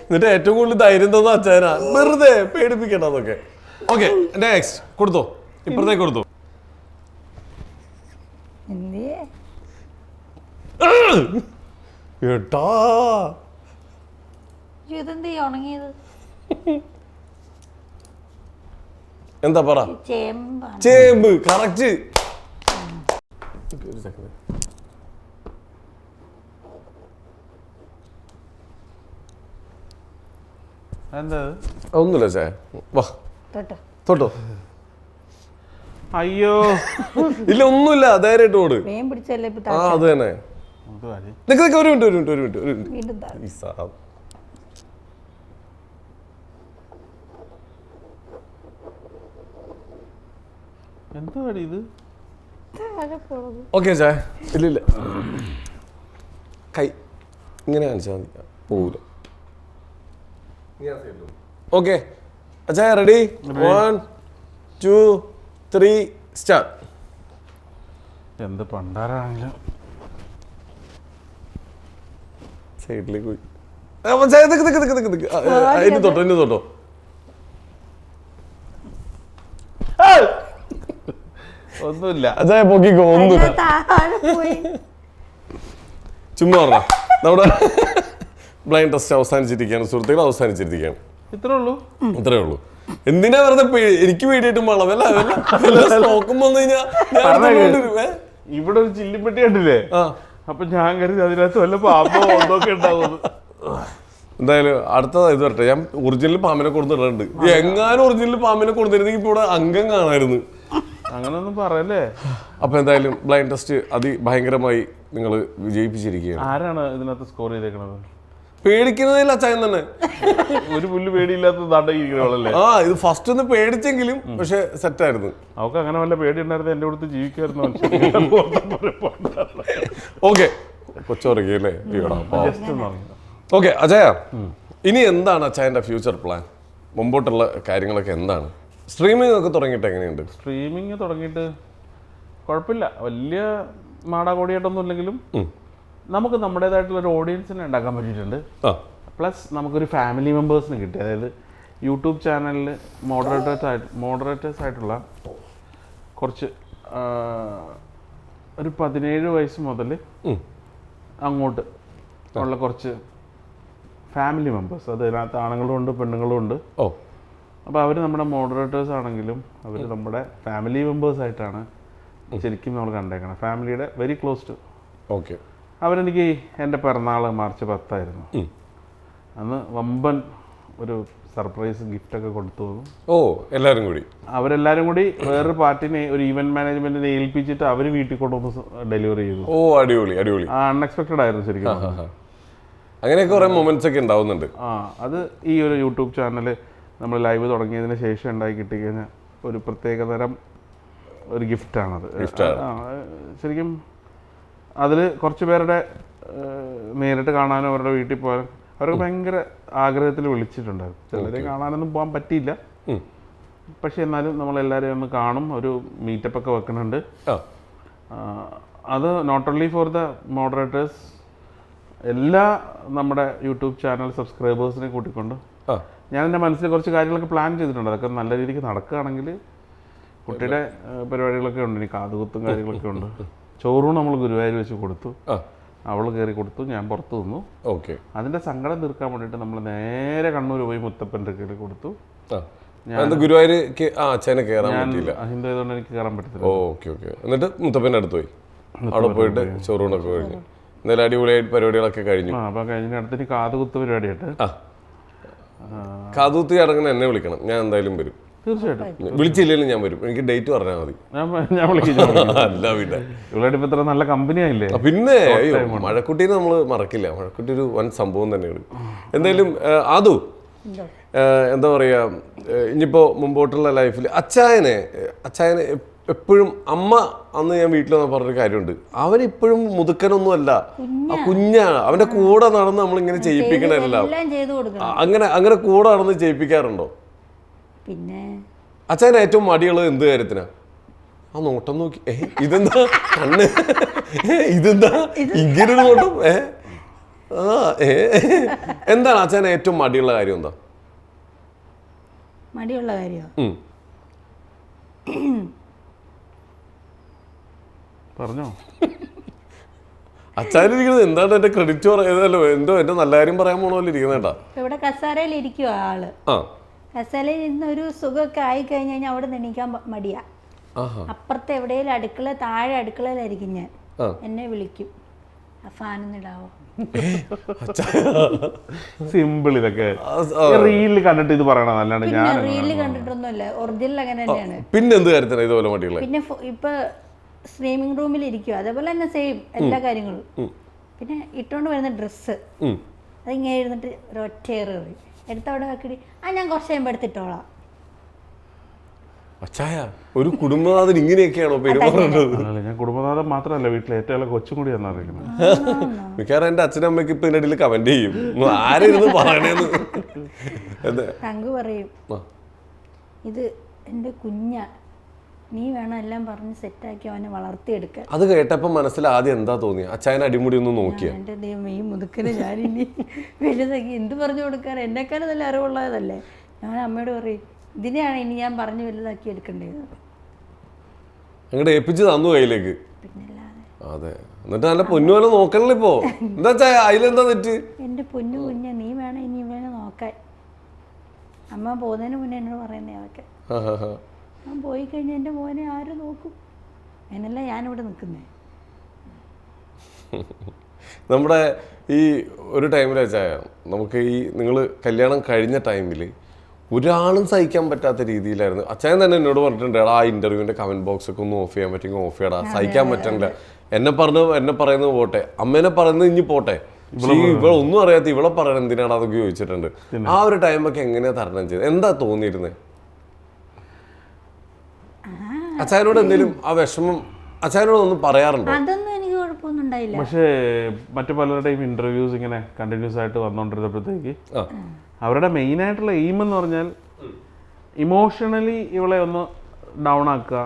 Speaker 1: എന്നിട്ട് ഏറ്റവും കൂടുതൽ ധൈര്യം തോന്നുന്ന അച്ഛനാ. വെറുതെ പേടിപ്പിക്കണ്ട അതൊക്കെ. ഓക്കെ നെക്സ്റ്റ് കൊടുത്തോ, ഇപ്പഴത്തേക്ക് കൊടുത്തോ. ഏട്ടാ
Speaker 3: ഇതെന്ത് ഉണങ്ങിയത്?
Speaker 1: എന്താ പറ?
Speaker 3: ചേമ്പാണ്.
Speaker 1: ചേമ്പ് കറക്റ്റ്.
Speaker 2: എന്താ
Speaker 1: ഒന്നുമില്ല ചേ. വാ
Speaker 3: തൊട്ടോ
Speaker 1: തൊട്ടോ.
Speaker 2: അയ്യോ
Speaker 1: ഇല്ല ഒന്നുമില്ല ധൈര്യമായിട്ട് ഓട്.
Speaker 3: വേം പിടിച്ചല്ലേ ഇപ്പൊ
Speaker 1: ആ അത് തന്നെ. നിക്ക് ഒരു മിനിറ്റ്.
Speaker 3: വീണ്ടും താഴെ.
Speaker 1: ഈ സാധനം
Speaker 2: എന്തുവാടി ഇത്?
Speaker 3: താഴെ പോണത്.
Speaker 1: ഓക്കെ ചേ. ഇല്ല കൈ ഇങ്ങനെ കാണിച്ചാൽ മതി, പോവില്ല. ഓക്കെ അച്ഛാ റെഡി 1 2 3 സ്റ്റാർട്ട്.
Speaker 2: എന്ത് പണ്ടാരാണെങ്കിലും
Speaker 1: സൈഡിലേക്ക് പോയി. അതിന് തൊട്ടോ.
Speaker 2: ഒന്നുമില്ല.
Speaker 1: അച്ഛാ പൊക്കിക്കോ. ഒന്നുമില്ല.
Speaker 3: താഴെ പോയി.
Speaker 1: ചുമ്മാ പറഞ്ഞ നമ്മുടെ ബ്ലൈൻഡ് ടെസ്റ്റ് അവസാനിച്ചിരിക്കുകയാണ് സുഹൃത്തുക്കൾ, അവസാനിച്ചിരിക്കുകയാണ്.
Speaker 2: ഇത്രേ ഉള്ളൂ.
Speaker 1: എന്തിനാ വെറുതെ എനിക്ക് വേണ്ടിയിട്ടും സ്റ്റോക്കും വന്നു കഴിഞ്ഞാൽ
Speaker 2: ഇവിടെ ഒരു ചില്ലിപ്പെട്ടി കണ്ടില്ലേ? അപ്പൊ ഞാൻ കരുതി അതിനകത്ത് വല്ല പാമ്പോ ഒന്നൊക്കെ ഉണ്ടാവും.
Speaker 1: എന്തായാലും അടുത്ത ഇത് വരട്ടെ. ഞാൻ ഒറിജിനൽ പാമ്പിനെ കൊടുത്തിട്ടുണ്ട്. എങ്ങാനും ഒറിജിനൽ പാമ്പിനെ കൊടുത്തിരുന്നെങ്കിൽ ഇപ്പൊ ഇവിടെ അംഗം കാണായിരുന്നു.
Speaker 2: അങ്ങനൊന്നും പറയല്ലേ.
Speaker 1: അപ്പൊ എന്തായാലും ബ്ലൈൻഡ് ടെസ്റ്റ് അതിഭയങ്കരമായി നിങ്ങൾ വിജയിപ്പിച്ചിരിക്കുകയാണ്.
Speaker 2: ആരാണ് ഇതിനകത്ത് സ്കോർ ചെയ്തേക്കണത്?
Speaker 1: പേടിക്കുന്നതിൽ അച്ചായൻ തന്നെ.
Speaker 2: ഒരു പുല്ല് പേടിയില്ലാത്ത നാട്ടിരിക്കണല്ലേ.
Speaker 1: ആ ഇത് ഫസ്റ്റ് ഒന്ന് പേടിച്ചെങ്കിലും പക്ഷെ സെറ്റായിരുന്നു.
Speaker 2: അവർക്ക് അങ്ങനെ വല്ല പേടി ഉണ്ടായിരുന്നു എന്റെ അടുത്ത് ജീവിക്കായിരുന്നു.
Speaker 1: ഓക്കെ കൊച്ചുറങ്ങിയല്ലേ.
Speaker 2: ജസ്റ്റ് ഒന്ന് പറഞ്ഞു.
Speaker 1: ഓക്കെ അജയ, ഇനി എന്താണ് അച്ചായന്റെ ഫ്യൂച്ചർ പ്ലാൻ? മുമ്പോട്ടുള്ള കാര്യങ്ങളൊക്കെ എന്താണ്? സ്ട്രീമിംഗ് ഒക്കെ തുടങ്ങിയിട്ട് എങ്ങനെയുണ്ട്?
Speaker 2: സ്ട്രീമിങ് തുടങ്ങിയിട്ട് കുഴപ്പമില്ല, വലിയ മാടാകോടിയായിട്ടൊന്നും ഇല്ലെങ്കിലും നമുക്ക് നമ്മുടേതായിട്ടുള്ള ഒരു ഓഡിയൻസിനെ ഉണ്ടാക്കാൻ പറ്റിയിട്ടുണ്ട്. പ്ലസ് നമുക്കൊരു ഫാമിലി മെമ്പേഴ്സിന് കിട്ടി. അതായത് യൂട്യൂബ് ചാനലിൽ മോഡറേറ്റേഴ്സ് ആയിട്ടുള്ള കുറച്ച് ഒരു 17 വയസ്സ് മുതൽ അങ്ങോട്ട് ഉള്ള കുറച്ച് ഫാമിലി മെമ്പേഴ്സ്, അത് ഇതിനകത്ത് ആണുങ്ങളും ഉണ്ട് പെണ്ണുങ്ങളും ഉണ്ട്.
Speaker 1: ഓ,
Speaker 2: അപ്പോൾ അവർ നമ്മുടെ മോഡറേറ്റേഴ്സ് ആണെങ്കിലും അവർ നമ്മുടെ ഫാമിലി മെമ്പേഴ്സായിട്ടാണ് ശരിക്കും നമ്മൾ കണ്ടേക്കണം. ഫാമിലിയുടെ വെരി ക്ലോസ് ടു.
Speaker 1: ഓക്കെ.
Speaker 2: അവരെനിക്ക് എൻ്റെ പിറന്നാൾ മാർച്ച് 10 അന്ന് വമ്പൻ ഒരു സർപ്രൈസ് ഗിഫ്റ്റൊക്കെ കൊടുത്തു.
Speaker 1: ഓ, എല്ലാവരും കൂടി
Speaker 2: അവരെല്ലാവരും കൂടി വേറൊരു പാർട്ടിനെ ഒരു ഈവൻറ്റ് മാനേജ്മെൻറ്റിനെ ഏൽപ്പിച്ചിട്ട് അവർ വീട്ടിൽ കൊണ്ടുവന്ന് ഡെലിവറി ചെയ്തു.
Speaker 1: ഓ, അടിപൊളി അടിപൊളി.
Speaker 2: അൺഎക്സ്പെക്റ്റഡ് ആയിരുന്നു ശരിക്കും.
Speaker 1: അങ്ങനെയൊക്കെ കുറേ മൊമെന്റ്സ് ഒക്കെ ഉണ്ടാവുന്നുണ്ട്.
Speaker 2: അത് ഈ ഒരു യൂട്യൂബ് ചാനൽ നമ്മൾ ലൈവ് തുടങ്ങിയതിന് ശേഷം ഉണ്ടായി കിട്ടിക്കഴിഞ്ഞാൽ ഒരു പ്രത്യേകതരം ഒരു ഗിഫ്റ്റാണത്. ശരിക്കും അതിൽ കുറച്ച് പേരുടെ നേരിട്ട് കാണാനും അവരുടെ വീട്ടിൽ പോകാനും അവർക്ക് ഭയങ്കര ആഗ്രഹത്തിൽ വിളിച്ചിട്ടുണ്ടായിരുന്നു. ചിലരെ കാണാനൊന്നും പോകാൻ പറ്റിയില്ല, പക്ഷെ എന്നാലും നമ്മളെല്ലാവരെയും ഒന്ന് കാണും, ഒരു മീറ്റപ്പ് ഒക്കെ വെക്കുന്നുണ്ട്. അത് not only for the moderators, എല്ലാ നമ്മുടെ യൂട്യൂബ് ചാനൽ സബ്സ്ക്രൈബേഴ്സിനെ കൂട്ടിക്കൊണ്ട് ഞാൻ എൻ്റെ മനസ്സിൽ കുറച്ച് കാര്യങ്ങളൊക്കെ പ്ലാൻ ചെയ്തിട്ടുണ്ട്. അതൊക്കെ നല്ല രീതിക്ക് നടക്കുകയാണെങ്കിൽ കുട്ടിയുടെ പരിപാടികളൊക്കെ ഉണ്ട്, ഇനി കാതുകുത്തും കാര്യങ്ങളൊക്കെ ഉണ്ട്. ചോറും നമ്മൾ ഗുരുവായൂർ വെച്ച് കൊടുത്തു, അവൾ കയറി കൊടുത്തു, ഞാൻ പുറത്ത് നിന്നു.
Speaker 1: ഓക്കെ.
Speaker 2: അതിൻ്റെ സങ്കടം തീർക്കാൻ വേണ്ടിയിട്ട് നമ്മൾ നേരെ കണ്ണൂർ പോയി മുത്തപ്പൻ്റെ കീഴിൽ കൊടുത്തു.
Speaker 1: ഗുരുവായൂർ അച്ഛനെ കയറാൻ പറ്റില്ല,
Speaker 2: ഹിന്ദു ആയതുകൊണ്ട് എനിക്ക് കയറാൻ പറ്റത്തില്ല.
Speaker 1: Okay okay. എന്നിട്ട് മുത്തപ്പൻ്റെ അടുത്ത് പോയി, അവിടെ പോയിട്ട് ചോറൂണൊക്കെ കഴിഞ്ഞു. എന്നാലും അടിപൊളിയായിട്ട് പരിപാടികളൊക്കെ കഴിഞ്ഞു.
Speaker 2: അപ്പോൾ കഴിഞ്ഞ അടുത്തിന് കാതുകുത്ത് പരിപാടിയായിട്ട്
Speaker 1: കാതുകുത്തി ചടങ്ങിന് എന്നെ വിളിക്കണം, ഞാൻ എന്തായാലും വരും.
Speaker 2: തീർച്ചയായിട്ടും
Speaker 1: വിളിച്ചില്ലെങ്കിലും ഞാൻ വരും, എനിക്ക് ഡേറ്റ് പറഞ്ഞാൽ മതി.
Speaker 2: ഞാൻ വിളിക്കും.
Speaker 1: അല്ല പിന്നെ
Speaker 2: ഇവിടെ ഇപ്പം ഇത്ര നല്ല കമ്പനി ആയില്ലേ.
Speaker 1: പിന്നെ മഴക്കുട്ടീനെ നമ്മൾ മറക്കില്ല, മഴക്കുട്ടി ഒരു വൻ സംഭവം തന്നെയാണ്. എന്തായാലും അതു എന്താ പറയുക, ഇനിയിപ്പോൾ മുമ്പോട്ടുള്ള ലൈഫിൽ അച്ചായനെ എപ്പോഴും അമ്മ അന്ന് ഞാൻ വീട്ടിൽ വന്ന് പറഞ്ഞൊരു കാര്യമുണ്ട്, അവനിപ്പോഴും മുതുക്കനൊന്നും അല്ല, ആ കുഞ്ഞാണ്. അവന്റെ കൂടെ നടന്ന് നമ്മളിങ്ങനെ ചെയ്യിപ്പിക്കണല്ലോ. അങ്ങനെ കൂടെ നടന്ന് ചെയ്യിപ്പിക്കാറുണ്ടോ?
Speaker 3: പിന്നെ
Speaker 1: അച്ചായന് ഏറ്റവും മടിയുള്ളത് എന്ത് കാര്യത്തിനാ? ആ നോട്ടം നോക്കി, ഇതെന്താ കണ്ണ്, ഇതെന്താ ഇങ്ങനൊരു നോട്ടം, എന്താണ് അച്ചായന് ഏറ്റവും മടിയുള്ള കാര്യം? എന്താ
Speaker 3: മടിയുള്ള കാര്യം?
Speaker 2: പറഞ്ഞോ.
Speaker 1: അച്ചായനിരിക്കുന്നത് എന്താണ് എന്റെ ക്രെഡിറ്റ് പറയുന്നല്ലോ, എന്തോ എന്റെ നല്ല കാര്യം പറയാൻ പോണല്ലോ ഇരിക്കുന്നേട്ടാ.
Speaker 3: ഇവിടെ കസാരയിൽ ഇരിക്കുക ആള്, കസാരയിൽ ഇരുന്ന് ഒരു സുഖമൊക്കെ ആയി കഴിഞ്ഞ് കഴിഞ്ഞാൽ അവിടെ എണീക്കാൻ മടിയാ. അപ്പുറത്തെ എവിടെയെങ്കിലും അടുക്കള, താഴെ അടുക്കളയിലായിരിക്കും ഞാൻ, എന്നെ വിളിക്കും, ഫാനൊന്നിടാവോ.
Speaker 2: സിമ്പിൾ. ഇതൊക്കെ റീലിൽ കണ്ടിട്ട് ഇത് പറയണം, അല്ലാണ്ട് ഞാൻ
Speaker 3: റീലിൽ കണ്ടിട്ടൊന്നുമല്ല, ഒറിജിനൽ അങ്ങനെ തന്നെയാണ്.
Speaker 1: പിന്നെ എന്ത് കാര്യത്തിനാ ഇതുപോലെ മടിയുള്ള?
Speaker 3: പിന്നെ ഇപ്പൊ സ്ട്രീമിംഗ് റൂമിൽ ഇരിക്കുക, അതേപോലെ തന്നെ സെയിം എല്ലാ കാര്യങ്ങളും. പിന്നെ ഇട്ടുകൊണ്ട് വരുന്ന ഡ്രസ്സ് അതിങ്ങനെ ഇരുന്നിട്ട് ഒരൊറ്റയേറ് എടുത്തവിടെ വെക്കടി, ഞാൻ കുറച്ച് കഴിയുമ്പോൾ എടുത്തിട്ടോളാം.
Speaker 1: അച്ചായ ഒരു കുടുംബനാഥൻ ഇങ്ങനെയൊക്കെയാണോ പെരുമാറേണ്ടത്?
Speaker 2: ഞാൻ കുടുംബനാഥൻ മാത്രമല്ല, വീട്ടിലെ ഏറ്റവും കൊച്ചും കൂടി അറിയിക്കുന്നത്.
Speaker 1: മിക്കവാറും എന്റെ അച്ഛനും അമ്മയ്ക്ക് ഇപ്പൊ ഇതിന്റെ ഇടയിൽ കമന്റ് ചെയ്യും, ആരായിരുന്നു പറയണേന്ന്.
Speaker 3: തങ്കു പറയും, ഇത് എൻ്റെ കുഞ്ഞാ, നീ വേണം എല്ലാം പറഞ്ഞ് സെറ്റാക്കി അവനെ വളർത്തിയെടുക്കാൻ.
Speaker 1: അത് കേട്ടപ്പോ മനസ്സിൽ ആദ്യം എന്താ തോന്നിയ? അച്ചായനെ അടിമുടി ഒന്ന് നോക്കിയ?
Speaker 3: എൻ്റെ ദൈവം, ഈ മുതുക്കന് ഞാനിനി വലുതാക്കി എന്ത് പറഞ്ഞു കൊടുക്കാൻ, എന്നെക്കാളും നല്ല അറിവുള്ളതല്ലേ. ഞാൻ അമ്മയോട് പറയും, ഇതിനെയാണ് ഇനി ഞാൻ പറഞ്ഞ് വലുതാക്കി എടുക്കേണ്ടത്.
Speaker 1: അങ്ങോട്ട് ഏൽപ്പിച്ച് തന്നു കയ്യിലേക്ക്.
Speaker 3: പിന്നല്ലാതെ.
Speaker 1: അതെ, എന്നിട്ട് നല്ല പൊന്നുപോലെ നോക്കണല്ലോ ഇപ്പോ. എന്താ ചായ അതിലെന്താ തെറ്റ്?
Speaker 3: എൻ്റെ പൊന്നു കുഞ്ഞ, നീ വേണം ഇനി ഇവനെ നോക്കാൻ. അമ്മ പോകുന്നതിന് മുന്നേ എന്നോട് പറയുന്നേ അതൊക്കെ. ഞാൻ പോയി കഴിഞ്ഞാൽ എൻ്റെ മോനെ ആര് നോക്കും? അതിനല്ല ഞാനിവിടെ നിൽക്കുന്നേ.
Speaker 1: നമ്മുടെ ഈ ഒരു ടൈമിൽ വെച്ചാൽ നമുക്ക് ഈ നിങ്ങൾ കല്യാണം കഴിഞ്ഞ ടൈമിൽ ഒരാളും സഹിക്കാൻ പറ്റാത്ത രീതിയിലായിരുന്നു. അച്ഛൻ തന്നെ എന്നോട് പറഞ്ഞിട്ടുണ്ട്, എടാ ആ ഇന്റർവ്യൂവിന്റെ കമന്റ് ബോക്സ് ഒക്കെ ഒന്ന് ഓഫ് ചെയ്യാൻ പറ്റുമെങ്കിൽ ഓഫ് ചെയ്യടാ, സഹിക്കാൻ പറ്റണില്ല. എന്നെ പറയുന്നത് പോട്ടെ, അമ്മേനെ പറയുന്നത് ഇനി പോട്ടെ, ഇവളെ ഒന്നും അറിയാത്ത ഇവളെ പറയണം എന്തിനാണ് അതൊക്കെ ചോദിച്ചിട്ടുണ്ട്. ആ ഒരു ടൈമൊക്കെ എങ്ങനെയാ തരണം ചെയ്തത്? എന്താ തോന്നിയിരുന്നത്? അച്ഛനോട് എന്തെങ്കിലും ആ വിഷമം അച്ഛനോട് ഒന്നും പറയാറുണ്ടോ?
Speaker 3: അതൊന്നും എനിക്ക് കുഴപ്പമൊന്നും ഉണ്ടായില്ല.
Speaker 2: പക്ഷേ മറ്റു പലരുടെയും ഇന്റർവ്യൂസ് ഇങ്ങനെ കണ്ടിന്യൂസ് ആയിട്ട് വന്നുകൊണ്ടിരുന്നപ്പോഴത്തേക്ക് അവരുടെ മെയിനായിട്ടുള്ള എയിം എന്ന് പറഞ്ഞാൽ ഇമോഷണലി ഇവളെ ഒന്ന് ഡൗൺ ആക്കുക.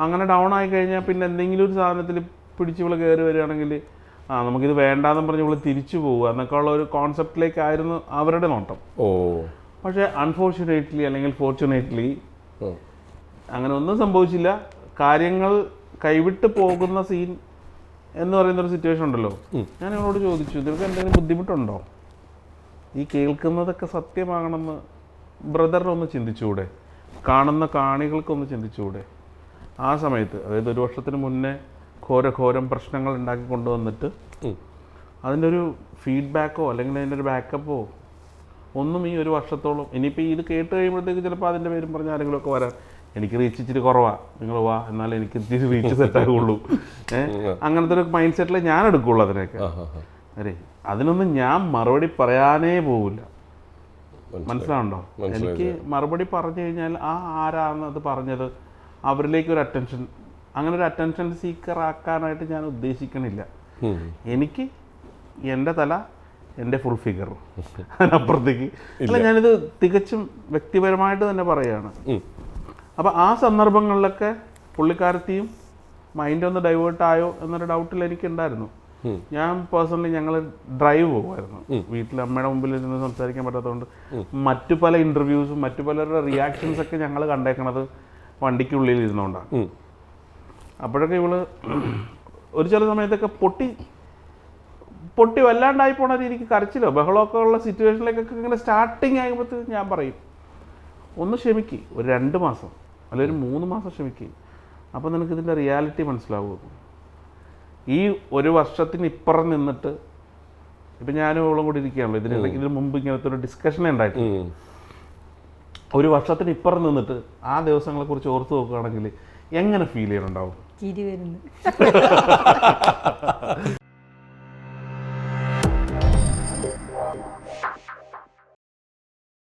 Speaker 2: അങ്ങനെ ഡൗൺ ആയി കഴിഞ്ഞാൽ പിന്നെ എന്തെങ്കിലും ഒരു സാധനത്തിൽ പിടിച്ച് ഇവളെ കയറി വരികയാണെങ്കിൽ നമുക്കിത് വേണ്ടാന്ന് പറഞ്ഞ് ഇവള് തിരിച്ചു പോവുക എന്നൊക്കെ ഉള്ള ഒരു കോൺസെപ്റ്റിലേക്കായിരുന്നു അവരുടെ നോട്ടം. പക്ഷേ അൺഫോർച്ചുനേറ്റ്ലി അല്ലെങ്കിൽ ഫോർച്ചുനേറ്റ്ലി അങ്ങനെ ഒന്നും സംഭവിച്ചില്ല. കാര്യങ്ങൾ കൈവിട്ട് പോകുന്ന സീൻ എന്ന് പറയുന്നൊരു സിറ്റുവേഷൻ ഉണ്ടല്ലോ. ഞാൻ ഇവളോട് ചോദിച്ചു, ഇതിനൊക്കെ എന്തെങ്കിലും ബുദ്ധിമുട്ടുണ്ടോ? ഈ കേൾക്കുന്നതൊക്കെ സത്യമാകണമെന്ന് ബ്രദറിനൊന്ന് ചിന്തിച്ചുകൂടെ? കാണുന്ന കാണികൾക്കൊന്ന് ചിന്തിച്ചുകൂടെ? ആ സമയത്ത്, അതായത് 1 വർഷത്തിന് മുന്നേ ഘോരം പ്രശ്നങ്ങൾ ഉണ്ടാക്കി കൊണ്ടുവന്നിട്ട് അതിൻ്റെ ഒരു ഫീഡ്ബാക്കോ അല്ലെങ്കിൽ അതിൻ്റെ ഒരു ബാക്കപ്പോ ഒന്നും ഈ 1 വർഷത്തോളം, ഇനിയിപ്പോൾ ഇത് കേട്ട് കഴിയുമ്പോഴത്തേക്ക് ചിലപ്പോൾ അതിൻ്റെ പേരും പറഞ്ഞ ആരെങ്കിലുമൊക്കെ വരാൻ, എനിക്ക് റീച്ച് ഇച്ചിരി കുറവാണ്, നിങ്ങൾ വാ എന്നാലും എനിക്ക് ഇച്ചിരി റീച്ച് സെറ്റാകുള്ളൂ, അങ്ങനത്തെ ഒരു മൈൻഡ് സെറ്റിൽ ഞാൻ എടുക്കുള്ളൂ അതിനൊക്കെ. അരെ അതിനൊന്നും ഞാൻ മറുപടി പറയാനേ പോവില്ല. മനസ്സിലാവുണ്ടോ? എനിക്ക് മറുപടി പറഞ്ഞു കഴിഞ്ഞാൽ ആരാണ് അത് പറഞ്ഞത്, അവരിലേക്ക് ഒരു അറ്റൻഷൻ, അങ്ങനെ ഒരു അറ്റൻഷൻ സീക്കർ ആക്കാനായിട്ട് ഞാൻ ഉദ്ദേശിക്കണില്ല. എനിക്ക് എൻ്റെ തല, എൻ്റെ ഫുൾ ഫിഗർ, അതിനപ്പുറത്തേക്ക് അല്ല. ഞാനിത് തികച്ചും വ്യക്തിപരമായിട്ട് തന്നെ പറയുകയാണ്. അപ്പം ആ സന്ദർഭങ്ങളിലൊക്കെ പുള്ളിക്കാരത്തിയും മൈൻഡ് ഒന്ന് ഡൈവേർട്ട് ആയോ എന്നൊരു ഡൗട്ടിൽ എനിക്കുണ്ടായിരുന്നു. ഞാൻ പേഴ്സണലി ഞങ്ങൾ ഡ്രൈവ് പോകുമായിരുന്നു. വീട്ടിൽ അമ്മയുടെ മുമ്പിൽ ഇരുന്ന് സംസാരിക്കാൻ പറ്റാത്തതുകൊണ്ട് മറ്റു പല ഇൻ്റർവ്യൂസും മറ്റു പലരുടെ റിയാക്ഷൻസ് ഒക്കെ ഞങ്ങൾ കണ്ടേക്കണത് വണ്ടിക്കുള്ളിൽ ഇരുന്നുകൊണ്ടാണ്. അപ്പോഴൊക്കെ ഇവള് ഒരു ചില സമയത്തൊക്കെ പൊട്ടി വല്ലാണ്ടായി പോണ രീതിക്ക് കരച്ചിലോ ബഹളമൊക്കെ ഉള്ള സിറ്റുവേഷനിലേക്കൊക്കെ ഇങ്ങനെ സ്റ്റാർട്ടിങ് ആകുമ്പോഴത്തേക്ക് ഞാൻ പറയും, ഒന്ന് ക്ഷമിക്ക്, ഒരു 2 മാസം അല്ലെങ്കിൽ ഒരു 3 മാസം ക്ഷമിക്ക്, അപ്പോൾ നിനക്ക് ഇതിൻ്റെ റിയാലിറ്റി മനസ്സിലാവുമോ. ഈ 1 വർഷത്തിന് ഇപ്പുറം നിന്നിട്ട്, ഇപ്പം ഞാനും ഇവളും കൂടി ഇരിക്കുകയാണല്ലോ, ഇതിന് മുമ്പ് ഇങ്ങനത്തെ ഒരു ഡിസ്കഷൻ ഉണ്ടായിട്ടില്ല. 1 വർഷത്തിന് ഇപ്പുറം നിന്നിട്ട് ആ ദിവസങ്ങളെ കുറിച്ച് ഓർത്ത് നോക്കുകയാണെങ്കിൽ എങ്ങനെ ഫീൽ ചെയ്യണുണ്ടാവും?
Speaker 3: ചിരി വരുന്നു.